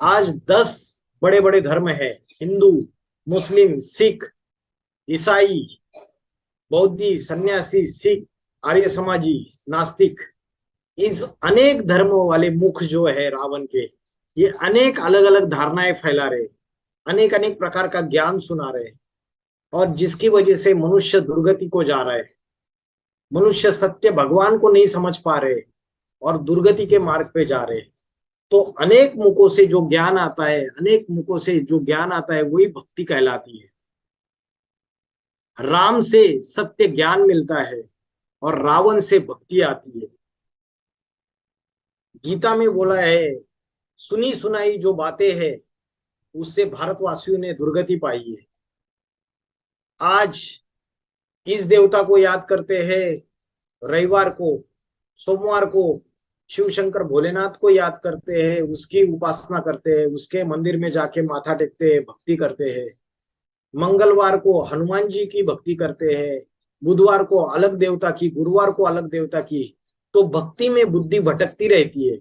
आज 10 बड़े बड़े धर्म है, हिंदू, मुस्लिम, सिख, ईसाई, बौद्धि, सन्यासी, सिख, आर्य समाजी, नास्तिक, इस अनेक धर्मों वाले मुख जो है रावण के, ये अनेक अलग अलग धारणाएं फैला रहे, अनेक अनेक प्रकार का ज्ञान सुना रहे, और जिसकी वजह से मनुष्य दुर्गति को जा रहा है। मनुष्य सत्य भगवान को नहीं समझ पा रहे और दुर्गति के मार्ग पे जा रहे। तो अनेक मुखों से जो ज्ञान आता है, अनेक मुखों से जो ज्ञान आता है, वही भक्ति कहलाती है। राम से सत्य ज्ञान मिलता है और रावण से भक्ति आती है। गीता में बोला है, सुनी सुनाई जो बातें हैं उससे भारतवासियों ने दुर्गति पाई है। आज इस देवता को याद करते हैं, रविवार को, सोमवार को शिव शंकर भोलेनाथ को याद करते हैं, उसकी उपासना करते हैं, उसके मंदिर में जाके माथा टेकते हैं, भक्ति करते हैं। मंगलवार को हनुमान जी की भक्ति करते हैं, बुधवार को अलग देवता की, गुरुवार को अलग देवता की, तो भक्ति में बुद्धि भटकती रहती है।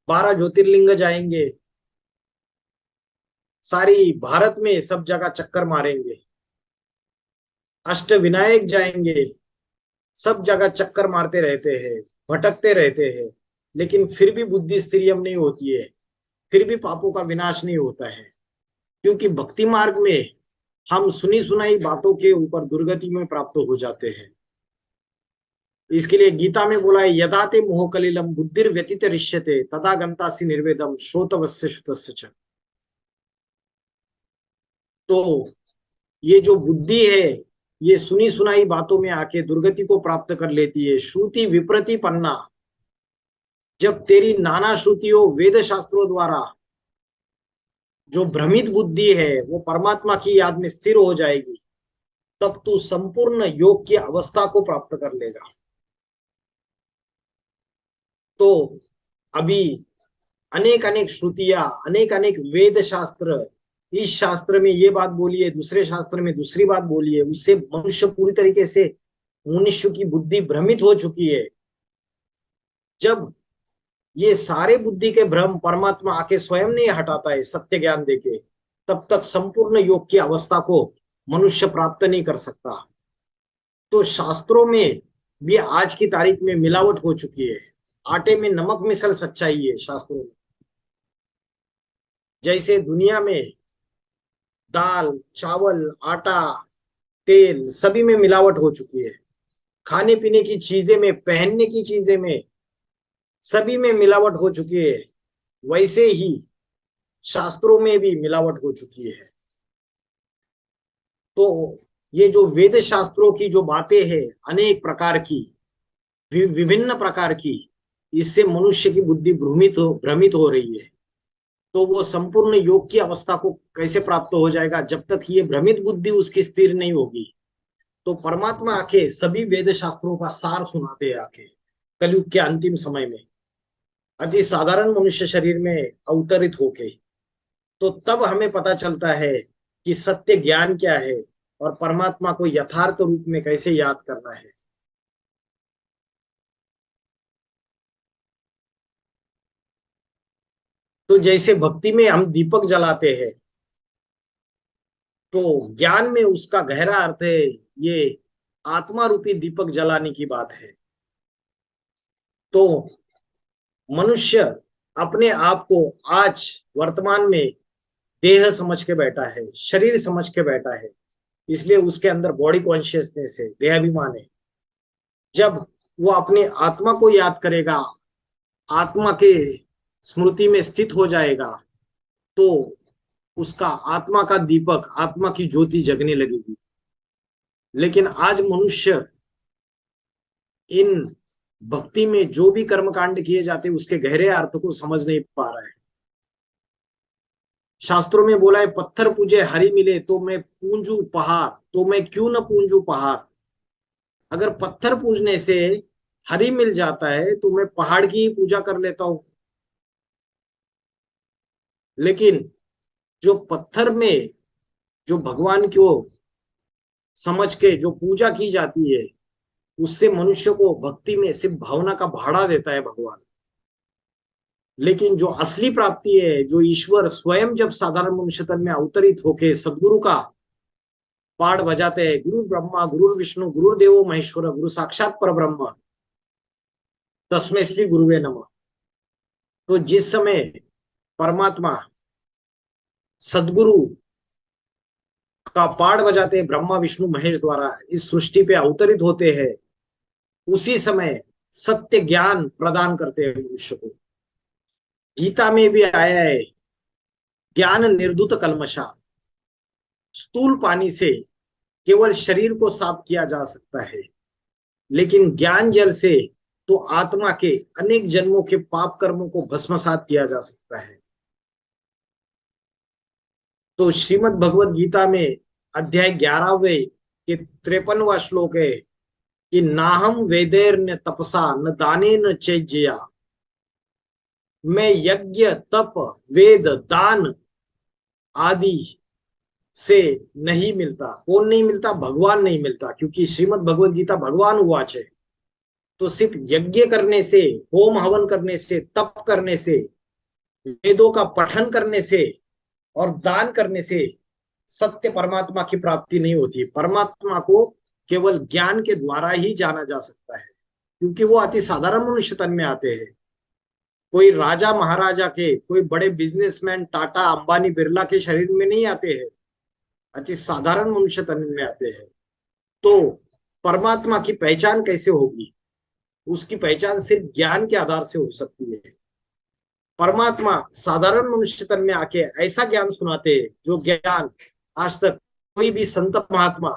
12 ज्योतिर्लिंग जाएंगे, सारी भारत में सब जगह चक्कर मारेंगे, अष्ट विनायक जाएंगे, सब जगह चक्कर मारते रहते हैं, भटकते रहते हैं, लेकिन फिर भी बुद्धि स्थिरियम नहीं होती है, फिर भी पापों का विनाश नहीं होता है। क्योंकि भक्ति मार्ग में हम सुनी सुनाई बातों के ऊपर दुर्गति में प्राप्त हो जाते हैं। इसके लिए गीता में बोला है, यदा ते मोह कलिलम बुद्धिर व्यतीत रिष्यते तदा गंतासि निर्वेदम श्रोतवस्य श्रुतस्य च। तो ये जो बुद्धि है, ये सुनी सुनाई बातों में आके दुर्गति को प्राप्त कर लेती है। श्रुति विप्रति पन्ना, जब तेरी नाना श्रुतियों वेद शास्त्रों द्वारा जो भ्रमित बुद्धि है वो परमात्मा की याद में स्थिर हो जाएगी, तब तू संपूर्ण योग की अवस्था को प्राप्त कर लेगा। तो अभी अनेक अनेक श्रुतियां, अनेक अनेक वेद शास्त्र, इस शास्त्र में ये बात बोली है, दूसरे शास्त्र में दूसरी बात बोली है, उससे मनुष्य पूरी तरीके से, मनुष्य की बुद्धि भ्रमित हो चुकी है। जब ये सारे बुद्धि के भ्रम परमात्मा आके स्वयं नहीं हटाता है सत्य ज्ञान देके, तब तक संपूर्ण योग की अवस्था को मनुष्य प्राप्त नहीं कर सकता। तो शास्त्रों में भी आज की तारीख में मिलावट हो चुकी है। आटे में नमक मिसल सच्चाई है शास्त्रों में। जैसे दुनिया में दाल, चावल, आटा, तेल सभी में मिलावट हो चुकी है, खाने पीने की चीजें में, पहनने की चीजें में, सभी में मिलावट हो चुकी है, वैसे ही शास्त्रों में भी मिलावट हो चुकी है। तो ये जो वेद शास्त्रों की जो बातें हैं, अनेक प्रकार की, विभिन्न प्रकार की, इससे मनुष्य की बुद्धि भ्रमित हो रही है। तो वो संपूर्ण योग की अवस्था को कैसे प्राप्त हो जाएगा, जब तक ये भ्रमित बुद्धि उसकी स्थिर नहीं होगी। तो परमात्मा आके सभी वेद शास्त्रों का सार सुनाते हैं आके कलयुग के अंतिम समय में, अति साधारण मनुष्य शरीर में अवतरित होके। तो तब हमें पता चलता है कि सत्य ज्ञान क्या है और परमात्मा को यथार्थ रूप में कैसे याद करना है। तो जैसे भक्ति में हम दीपक जलाते हैं, तो ज्ञान में उसका गहरा अर्थ है, ये आत्मा रूपी दीपक जलाने की बात है। तो मनुष्य अपने आप को आज वर्तमान में देह समझ के बैठा है, शरीर समझ के बैठा है, इसलिए उसके अंदर बॉडी कॉन्शियसनेस है, देहाभिमान है। जब वो अपने आत्मा को याद करेगा, आत्मा के स्मृति में स्थित हो जाएगा, तो उसका आत्मा का दीपक, आत्मा की ज्योति जगने लगेगी। लेकिन आज मनुष्य इन भक्ति में जो भी कर्मकांड किए जाते हैं उसके गहरे अर्थ को समझ नहीं पा रहा है। शास्त्रों में बोला है, पत्थर पूजे हरि मिले तो मैं पूंजू पहाड़, तो मैं क्यों न पूंजू पहाड़। अगर पत्थर पूजने से हरि मिल जाता है तो मैं पहाड़ की ही पूजा कर लेता हूं। लेकिन जो पत्थर में जो भगवान को समझ के जो पूजा की जाती है, उससे मनुष्य को भक्ति में सिर्फ भावना का भाड़ा देता है भगवान। लेकिन जो असली प्राप्ति है, जो ईश्वर स्वयं जब साधारण मनुष्य तन में अवतरित होके सदगुरु का पाठ बजाते हैं, गुरु ब्रह्मा गुरु विष्णु गुरुदेवो महेश्वर गुरु साक्षात पर ब्रह्म तस्मै श्री गुरुवे नमः। तो जिस समय परमात्मा सदगुरु का पाठ बजाते हैं ब्रह्मा विष्णु महेश द्वारा इस सृष्टि पे अवतरित होते हैं, उसी समय सत्य ज्ञान प्रदान करते हैं मनुष्य को। गीता में भी आया है, ज्ञान निर्धुत कलमशा, स्थूल पानी से केवल शरीर को साफ किया जा सकता है, लेकिन ज्ञान जल से तो आत्मा के अनेक जन्मों के पाप कर्मों को भस्मसात किया जा सकता है। तो श्रीमद् भगवत गीता में अध्याय 11वें के 53वां श्लोक है कि नाहम वेदेर न तपसा न दाने न चैज्या, मैं यज्ञ तप वेद दान आदि से नहीं मिलता। कौन नहीं मिलता? भगवान नहीं मिलता, क्योंकि श्रीमद् भगवद गीता भगवान उवाच है। तो सिर्फ यज्ञ करने से, होम हवन करने से, तप करने से, वेदों का पठन करने से और दान करने से सत्य परमात्मा की प्राप्ति नहीं होती। परमात्मा को केवल ज्ञान के द्वारा ही जाना जा सकता है, क्योंकि वो अति साधारण मनुष्य तन में आते हैं। कोई राजा महाराजा के, कोई बड़े बिजनेसमैन टाटा अंबानी बिरला के शरीर में नहीं आते हैं, अति साधारण मनुष्य तन में आते हैं। तो परमात्मा की पहचान कैसे होगी? उसकी पहचान सिर्फ ज्ञान के आधार से हो सकती है। परमात्मा साधारण मनुष्य तन में आके ऐसा ज्ञान सुनाते हैं जो ज्ञान आज तक कोई भी संत महात्मा,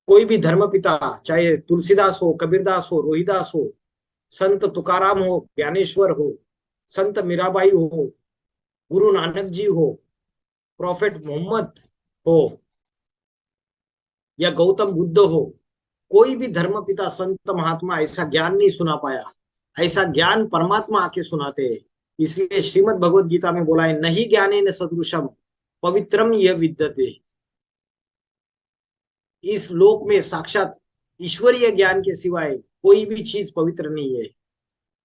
कोई भी धर्म पिता, चाहे तुलसीदास हो, कबीरदास हो, रोहिदास हो, संत तुकाराम हो, ज्ञानेश्वर हो, संत मीराबाई हो, गुरु नानक जी हो, प्रॉफेट मोहम्मद हो, या गौतम बुद्ध हो, कोई भी धर्म पिता संत महात्मा ऐसा ज्ञान नहीं सुना पाया। ऐसा ज्ञान परमात्मा आके सुनाते हैं। इसलिए श्रीमद् भगवद गीता में बोला है, नहीं ज्ञानेन सदृशम पवित्रम यह विद्यते। इस लोक में साक्षात ईश्वरीय ज्ञान के सिवाय कोई भी चीज पवित्र नहीं है,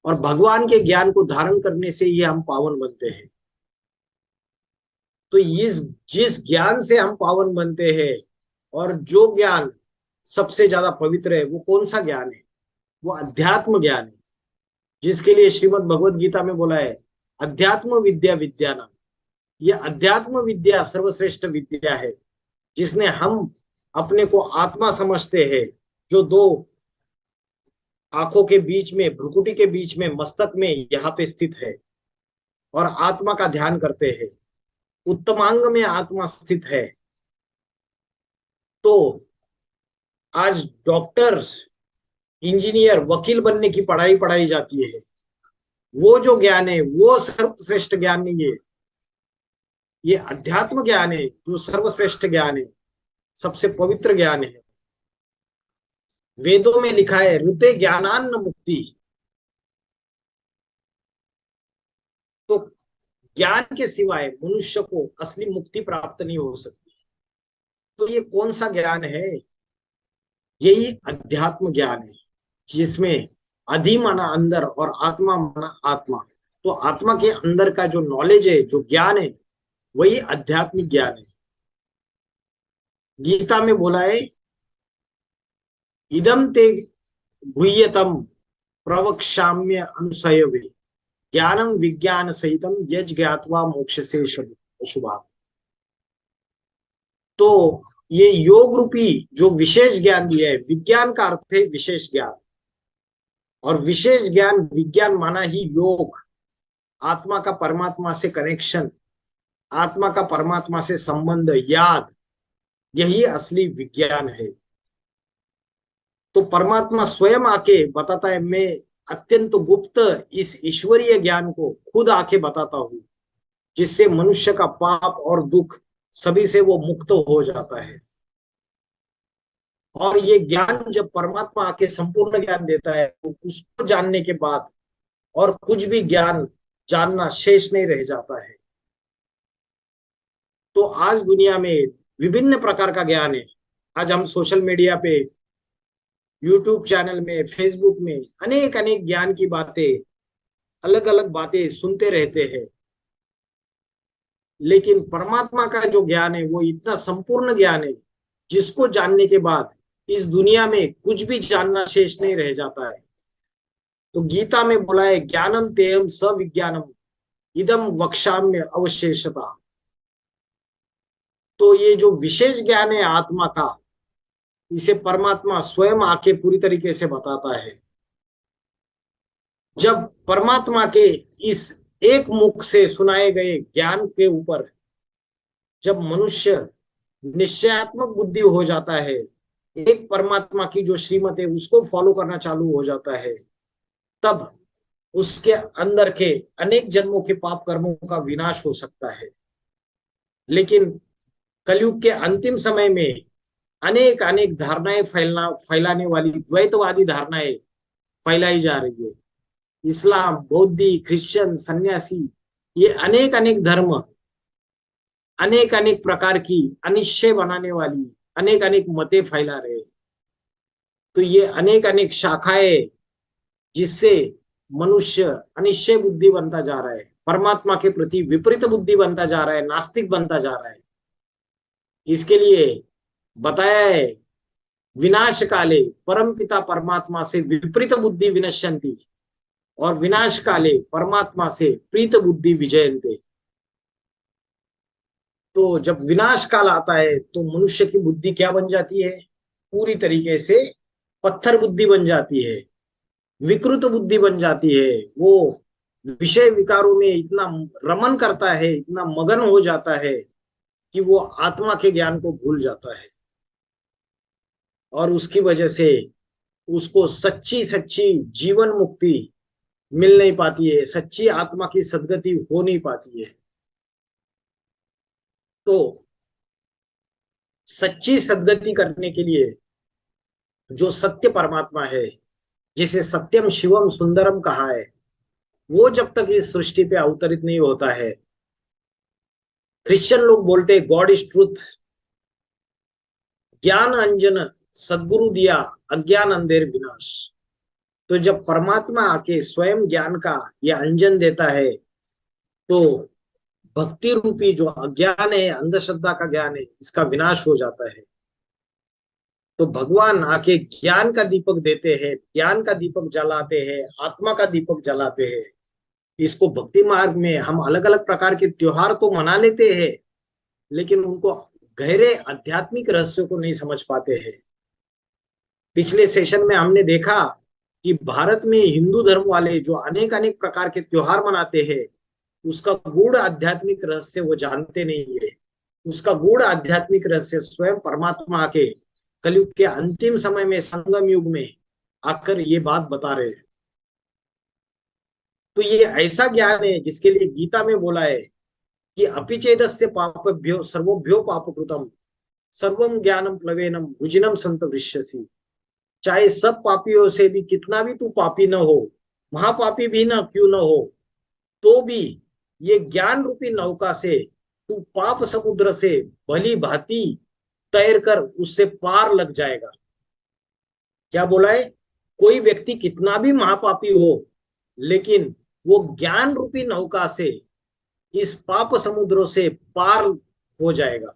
और भगवान के ज्ञान को धारण करने से ही हम पावन बनते हैं। तो इस जिस ज्ञान से हम पावन बनते हैं, और जो ज्ञान सबसे ज्यादा पवित्र है, वो कौन सा ज्ञान है? वो अध्यात्म ज्ञान है, जिसके लिए श्रीमद् भगवद गीता में बोला है, अध्यात्म विद्या विद्या नाम। ये अध्यात्म विद्या सर्वश्रेष्ठ विद्या है, जिसने हम अपने को आत्मा समझते हैं, जो दो आंखों के बीच में, भ्रुकुटी के बीच में, मस्तक में यहाँ पे स्थित है, और आत्मा का ध्यान करते हैं। उत्तमांग में आत्मा स्थित है। तो आज डॉक्टर, इंजीनियर, वकील बनने की पढ़ाई पढ़ाई जाती है। वो जो ज्ञान है वो सर्वश्रेष्ठ ज्ञान नहीं है। ये अध्यात्म ज्ञान है जो सर्वश्रेष्ठ ज्ञान है, सबसे पवित्र ज्ञान है। वेदों में लिखा है, ऋते ज्ञानान्न मुक्ति। तो ज्ञान के सिवाय मनुष्य को असली मुक्ति प्राप्त नहीं हो सकती। तो ये कौन सा ज्ञान है? यही अध्यात्म ज्ञान है, जिसमें अधि माना अंदर और आत्मा माना आत्मा। तो आत्मा के अंदर का जो नॉलेज है, जो ज्ञान है, वही आध्यात्मिक ज्ञान है। गीता में बोला है, इदम ते गुह्यतम प्रवक्ष्याम्य अनुसयवे ज्ञानम विज्ञान सहितम यज ज्ञात्वा मोक्ष से शुभात्। तो ये योग रूपी जो विशेष ज्ञान दिया है, विज्ञान का अर्थ है विशेष ज्ञान, और विशेष ज्ञान, विज्ञान माना ही योग, आत्मा का परमात्मा से कनेक्शन, आत्मा का परमात्मा से संबंध, याद, यही असली विज्ञान है। तो परमात्मा स्वयं आके बताता है, मैं अत्यंत गुप्त इस ईश्वरीय ज्ञान को खुद आके बताता हूं, जिससे मनुष्य का पाप और दुख सभी से वो मुक्त हो जाता है। और ये ज्ञान जब परमात्मा आके संपूर्ण ज्ञान देता है, तो उसको जानने के बाद और कुछ भी ज्ञान जानना शेष नहीं रह जाता है। तो आज दुनिया में विभिन्न प्रकार का ज्ञान है। आज हम सोशल मीडिया पे, यूट्यूब चैनल में, फेसबुक में अनेक अनेक ज्ञान की बातें, अलग अलग बातें सुनते रहते हैं। लेकिन परमात्मा का जो ज्ञान है वो इतना संपूर्ण ज्ञान है, जिसको जानने के बाद इस दुनिया में कुछ भी जानना शेष नहीं रह जाता है। तो गीता में बोला है, ज्ञानम तेयम सविज्ञानम इदम वक्ष्याम्य अवशेषता। तो ये जो विशेष ज्ञान है आत्मा का, इसे परमात्मा स्वयं आके पूरी तरीके से बताता है। जब परमात्मा के इस एक मुख से सुनाए गए ज्ञान के ऊपर जब मनुष्य निश्चयात्मक बुद्धि हो जाता है, एक परमात्मा की जो श्रीमत है उसको फॉलो करना चालू हो जाता है, तब उसके अंदर के अनेक जन्मों के पाप कर्मों का विनाश हो सकता है। लेकिन कलयुग के अंतिम समय में अनेक अनेक धारणाएं फैलाने वाली द्वैतवादी धारणाएं फैलाई जा रही है। इस्लाम, बौद्धी, क्रिश्चियन, सन्यासी, ये अनेक अनेक धर्म अनेक अनेक प्रकार की अनिश्चय बनाने वाली अनेक अनेक मतें फैला रहे हैं। तो ये अनेक अनेक शाखाएं, जिससे मनुष्य अनिश्चय बुद्धि बनता जा रहा है, परमात्मा के प्रति विपरीत बुद्धि बनता जा रहा है, नास्तिक बनता जा रहा है। इसके लिए बताया है, विनाश काले परम पिता परमात्मा से विपरीत बुद्धि विनश्यंती, और विनाश काले परमात्मा से प्रीत बुद्धि विजयंते। तो जब विनाश काल आता है तो मनुष्य की बुद्धि क्या बन जाती है? पूरी तरीके से पत्थर बुद्धि बन जाती है, विकृत बुद्धि बन जाती है। वो विषय विकारों में इतना रमन करता है, इतना मगन हो जाता है कि वो आत्मा के ज्ञान को भूल जाता है, और उसकी वजह से उसको सच्ची सच्ची जीवन मुक्ति मिल नहीं पाती है, सच्ची आत्मा की सदगति हो नहीं पाती है। तो सच्ची सदगति करने के लिए जो सत्य परमात्मा है, जिसे सत्यम शिवम सुंदरम कहा है, वो जब तक इस सृष्टि पे अवतरित नहीं होता है, क्रिश्चियन लोग बोलते हैं गॉड इज ट्रूथ, ज्ञान अंजन सदगुरु दिया, अज्ञान अंधेर विनाश। तो जब परमात्मा आके स्वयं ज्ञान का ये अंजन देता है, तो भक्ति रूपी जो अज्ञान है, अंधश्रद्धा का ज्ञान है, इसका विनाश हो जाता है। तो भगवान आके ज्ञान का दीपक देते हैं, ज्ञान का दीपक जलाते हैं, आत्मा का दीपक जलाते हैं। इसको भक्ति मार्ग में हम अलग अलग प्रकार के त्योहार तो मना लेते हैं, लेकिन उनको गहरे आध्यात्मिक रहस्यों को नहीं समझ पाते हैं। पिछले सेशन में हमने देखा कि भारत में हिंदू धर्म वाले जो अनेक अनेक प्रकार के त्योहार मनाते हैं, उसका गूढ़ आध्यात्मिक रहस्य वो जानते नहीं है। उसका गूढ़ आध्यात्मिक रहस्य स्वयं परमात्मा के कलयुग के अंतिम समय में, संगम युग में आकर ये बात बता रहे हैं। तो ये ऐसा ज्ञान है जिसके लिए गीता में बोला है कि अपिचेदस्य पापभ्यो सर्वोभ्यो पापकृतम सर्वम ज्ञानम प्लवेनम भुजिनम संत वृष्यसि। चाहे सब पापियों से भी कितना भी तू पापी न हो, महापापी भी ना क्यों न हो, तो भी ये ज्ञान रूपी नौका से तू पाप समुद्र से भली भांति तैर कर उससे पार लग जाएगा। क्या बोला है? कोई व्यक्ति कितना भी महापापी हो, लेकिन वो ज्ञान रूपी नौका से इस पाप समुद्रों से पार हो जाएगा।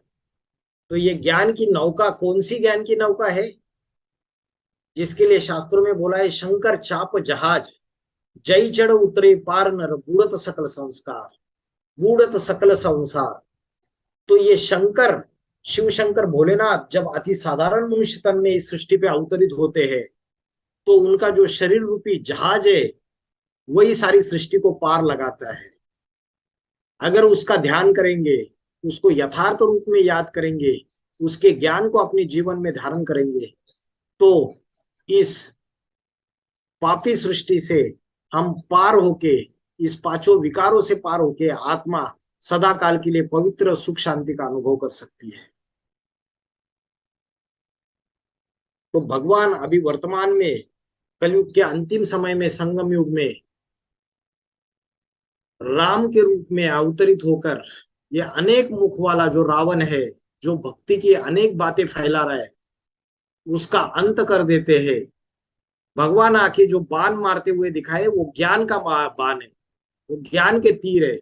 तो ये ज्ञान की नौका कौन सी ज्ञान की नौका है? जिसके लिए शास्त्रों में बोला है, शंकर चाप जहाज जय चढ़ उतरे पार नर बूढ़त सकल संस्कार, बूढ़त सकल संसार। तो ये शंकर, शिव शंकर भोलेनाथ जब अति साधारण मनुष्य तन में इस सृष्टि पे अवतरित होते हैं, तो उनका जो शरीर रूपी जहाज है, वही सारी सृष्टि को पार लगाता है। अगर उसका ध्यान करेंगे, उसको यथार्थ रूप में याद करेंगे, उसके ज्ञान को अपने जीवन में धारण करेंगे, तो इस पापी सृष्टि से हम पार होके, इस पांचों विकारों से पार होके आत्मा सदा काल के लिए पवित्र सुख शांति का अनुभव कर सकती है। तो भगवान अभी वर्तमान में कलयुग के अंतिम समय में, संगम युग में राम के रूप में अवतरित होकर, ये अनेक मुख वाला जो रावण है, जो भक्ति की अनेक बातें फैला रहा है, उसका अंत कर देते हैं। भगवान आके जो बाण मारते हुए दिखाए, वो ज्ञान का बाण है, वो ज्ञान के तीर है।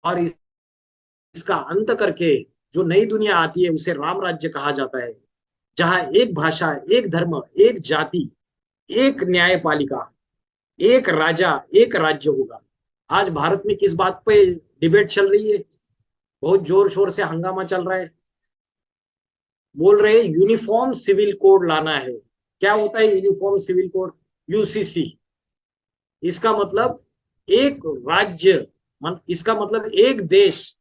और इसका अंत करके जो नई दुनिया आती है, उसे राम राज्य कहा जाता है, जहां एक भाषा, एक धर्म, एक जाति, एक न्यायपालिका, एक राजा, एक राज्य होगा। आज भारत में किस बात पे डिबेट चल रही है? बहुत जोर शोर से हंगामा चल रहा है। बोल रहे हैं यूनिफॉर्म सिविल कोड लाना है। क्या होता है यूनिफॉर्म सिविल कोड? यूसीसी। इसका मतलब एक राज्य, इसका मतलब एक देश,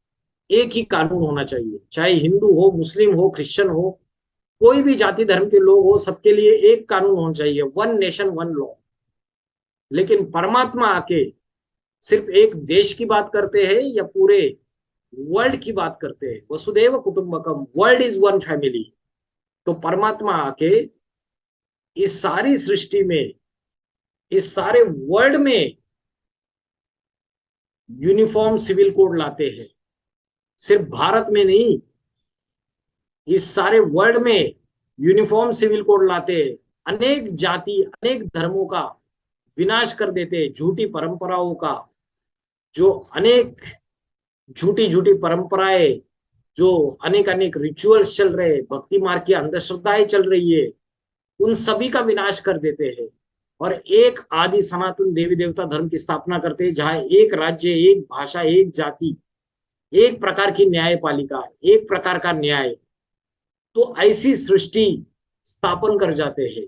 एक ही कानून होना चाहिए। चाहे हिंदू हो, मुस्लिम हो, क्रिश्चियन हो, कोई भी जाति धर्म के लोग हो, सबके लिए एक कानून होना चाहिए, वन नेशन वन लॉ। लेकिन परमात्मा आके सिर्फ एक देश की बात करते हैं या पूरे वर्ल्ड की बात करते हैं? वसुदेव कुटुंबकम, वर्ल्ड इज वन फैमिली। तो परमात्मा आके इस सारी सृष्टि में, इस सारे वर्ल्ड में यूनिफॉर्म सिविल कोड लाते हैं। सिर्फ भारत में नहीं, इस सारे वर्ल्ड में यूनिफॉर्म सिविल कोड लाते हैं। अनेक जाति, अनेक धर्मों का विनाश कर देते हैं, झूठी परंपराओं का, जो अनेक झूठी झूठी परंपराएं, जो अनेक अनेक रिचुअल्स चल रहे, भक्ति मार्ग की अंधश्रद्धाएं चल रही है, उन सभी का विनाश कर देते हैं। और एक आदि सनातन देवी देवता धर्म की स्थापना करते हैं, जहां एक राज्य, एक भाषा, एक जाति, एक प्रकार की न्यायपालिका, एक प्रकार का न्याय। तो ऐसी सृष्टि स्थापन कर जाते हैं।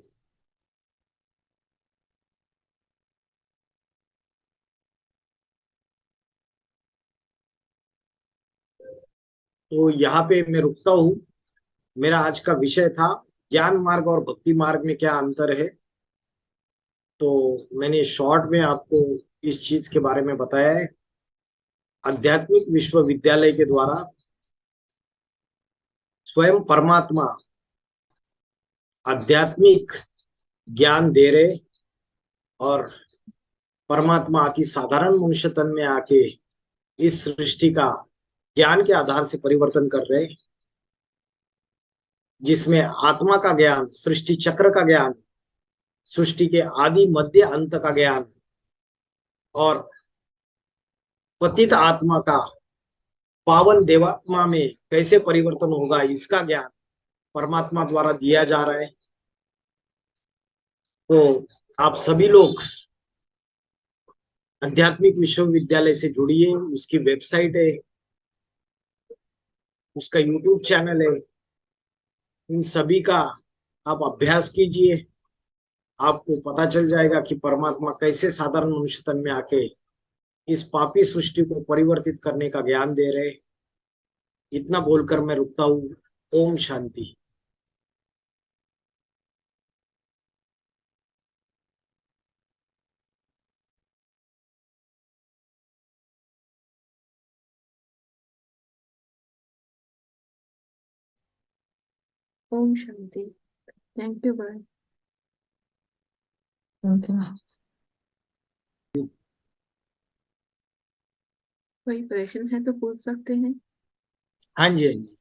तो यहाँ पे मैं रुकता हूँ। मेरा आज का विषय था ज्ञान मार्ग और भक्ति मार्ग में क्या अंतर है। तो मैंने शॉर्ट में आपको इस चीज के बारे में बताया है। आध्यात्मिक विश्वविद्यालय के द्वारा स्वयं परमात्मा आध्यात्मिक ज्ञान दे रहे, और परमात्मा अति साधारण मनुष्य तन में आके इस सृष्टि का ज्ञान के आधार से परिवर्तन कर रहे, जिसमें आत्मा का ज्ञान, सृष्टि चक्र का ज्ञान, सृष्टि के आदि मध्य अंत का ज्ञान, और पतित आत्मा का पावन देवात्मा में कैसे परिवर्तन होगा, इसका ज्ञान परमात्मा द्वारा दिया जा रहा है। तो आप सभी लोग आध्यात्मिक विश्वविद्यालय से जुड़िए। उसकी वेबसाइट है, उसका यूट्यूब चैनल है, इन सभी का आप अभ्यास कीजिए। आपको पता चल जाएगा कि परमात्मा कैसे साधारण मनुष्य तन में आके इस पापी सृष्टि को परिवर्तित करने का ज्ञान दे रहे। इतना बोलकर मैं रुकता हूँ। ओम शांति। ओम शांति। थैंक यू भाई। ओके। कोई प्रश्न है तो पूछ सकते हैं। हाँ जी, हाँ जी।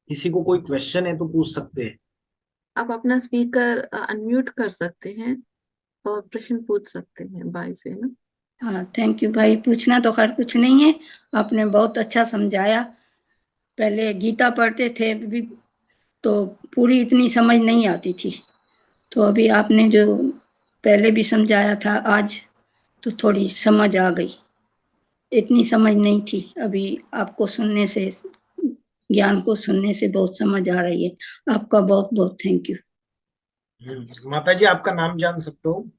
किसी को कोई क्वेश्चन है तो पूछ सकते हैं। आप अपना स्पीकर अनम्यूट कर सकते हैं और प्रश्न पूछ सकते हैं भाई से ना। हाँ, थैंक यू भाई। पूछना तो खैर कुछ नहीं है, आपने बहुत अच्छा समझाया। पहले गीता पढ़ते थे भी तो पूरी इतनी समझ नहीं आती थी, तो अभी आपने जो पहले भी समझाया था आज, तो थोड़ी समझ आ गई। इतनी समझ नहीं थी, अभी आपको सुनने से, ज्ञान को सुनने से बहुत समझ आ रही है। आपका बहुत बहुत थैंक यू। माता जी, आपका नाम जान सकते हो?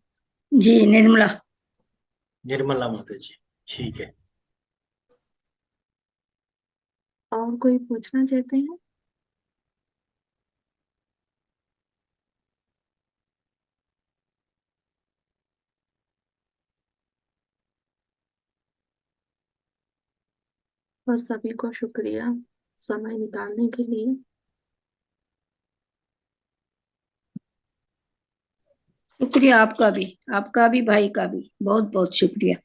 जी, निर्मला। निर्मला माता जी, ठीक है। और कोई पूछना चाहते हैं? और सभी को शुक्रिया समय निकालने के लिए। शुक्रिया आपका भी भाई का भी बहुत बहुत शुक्रिया।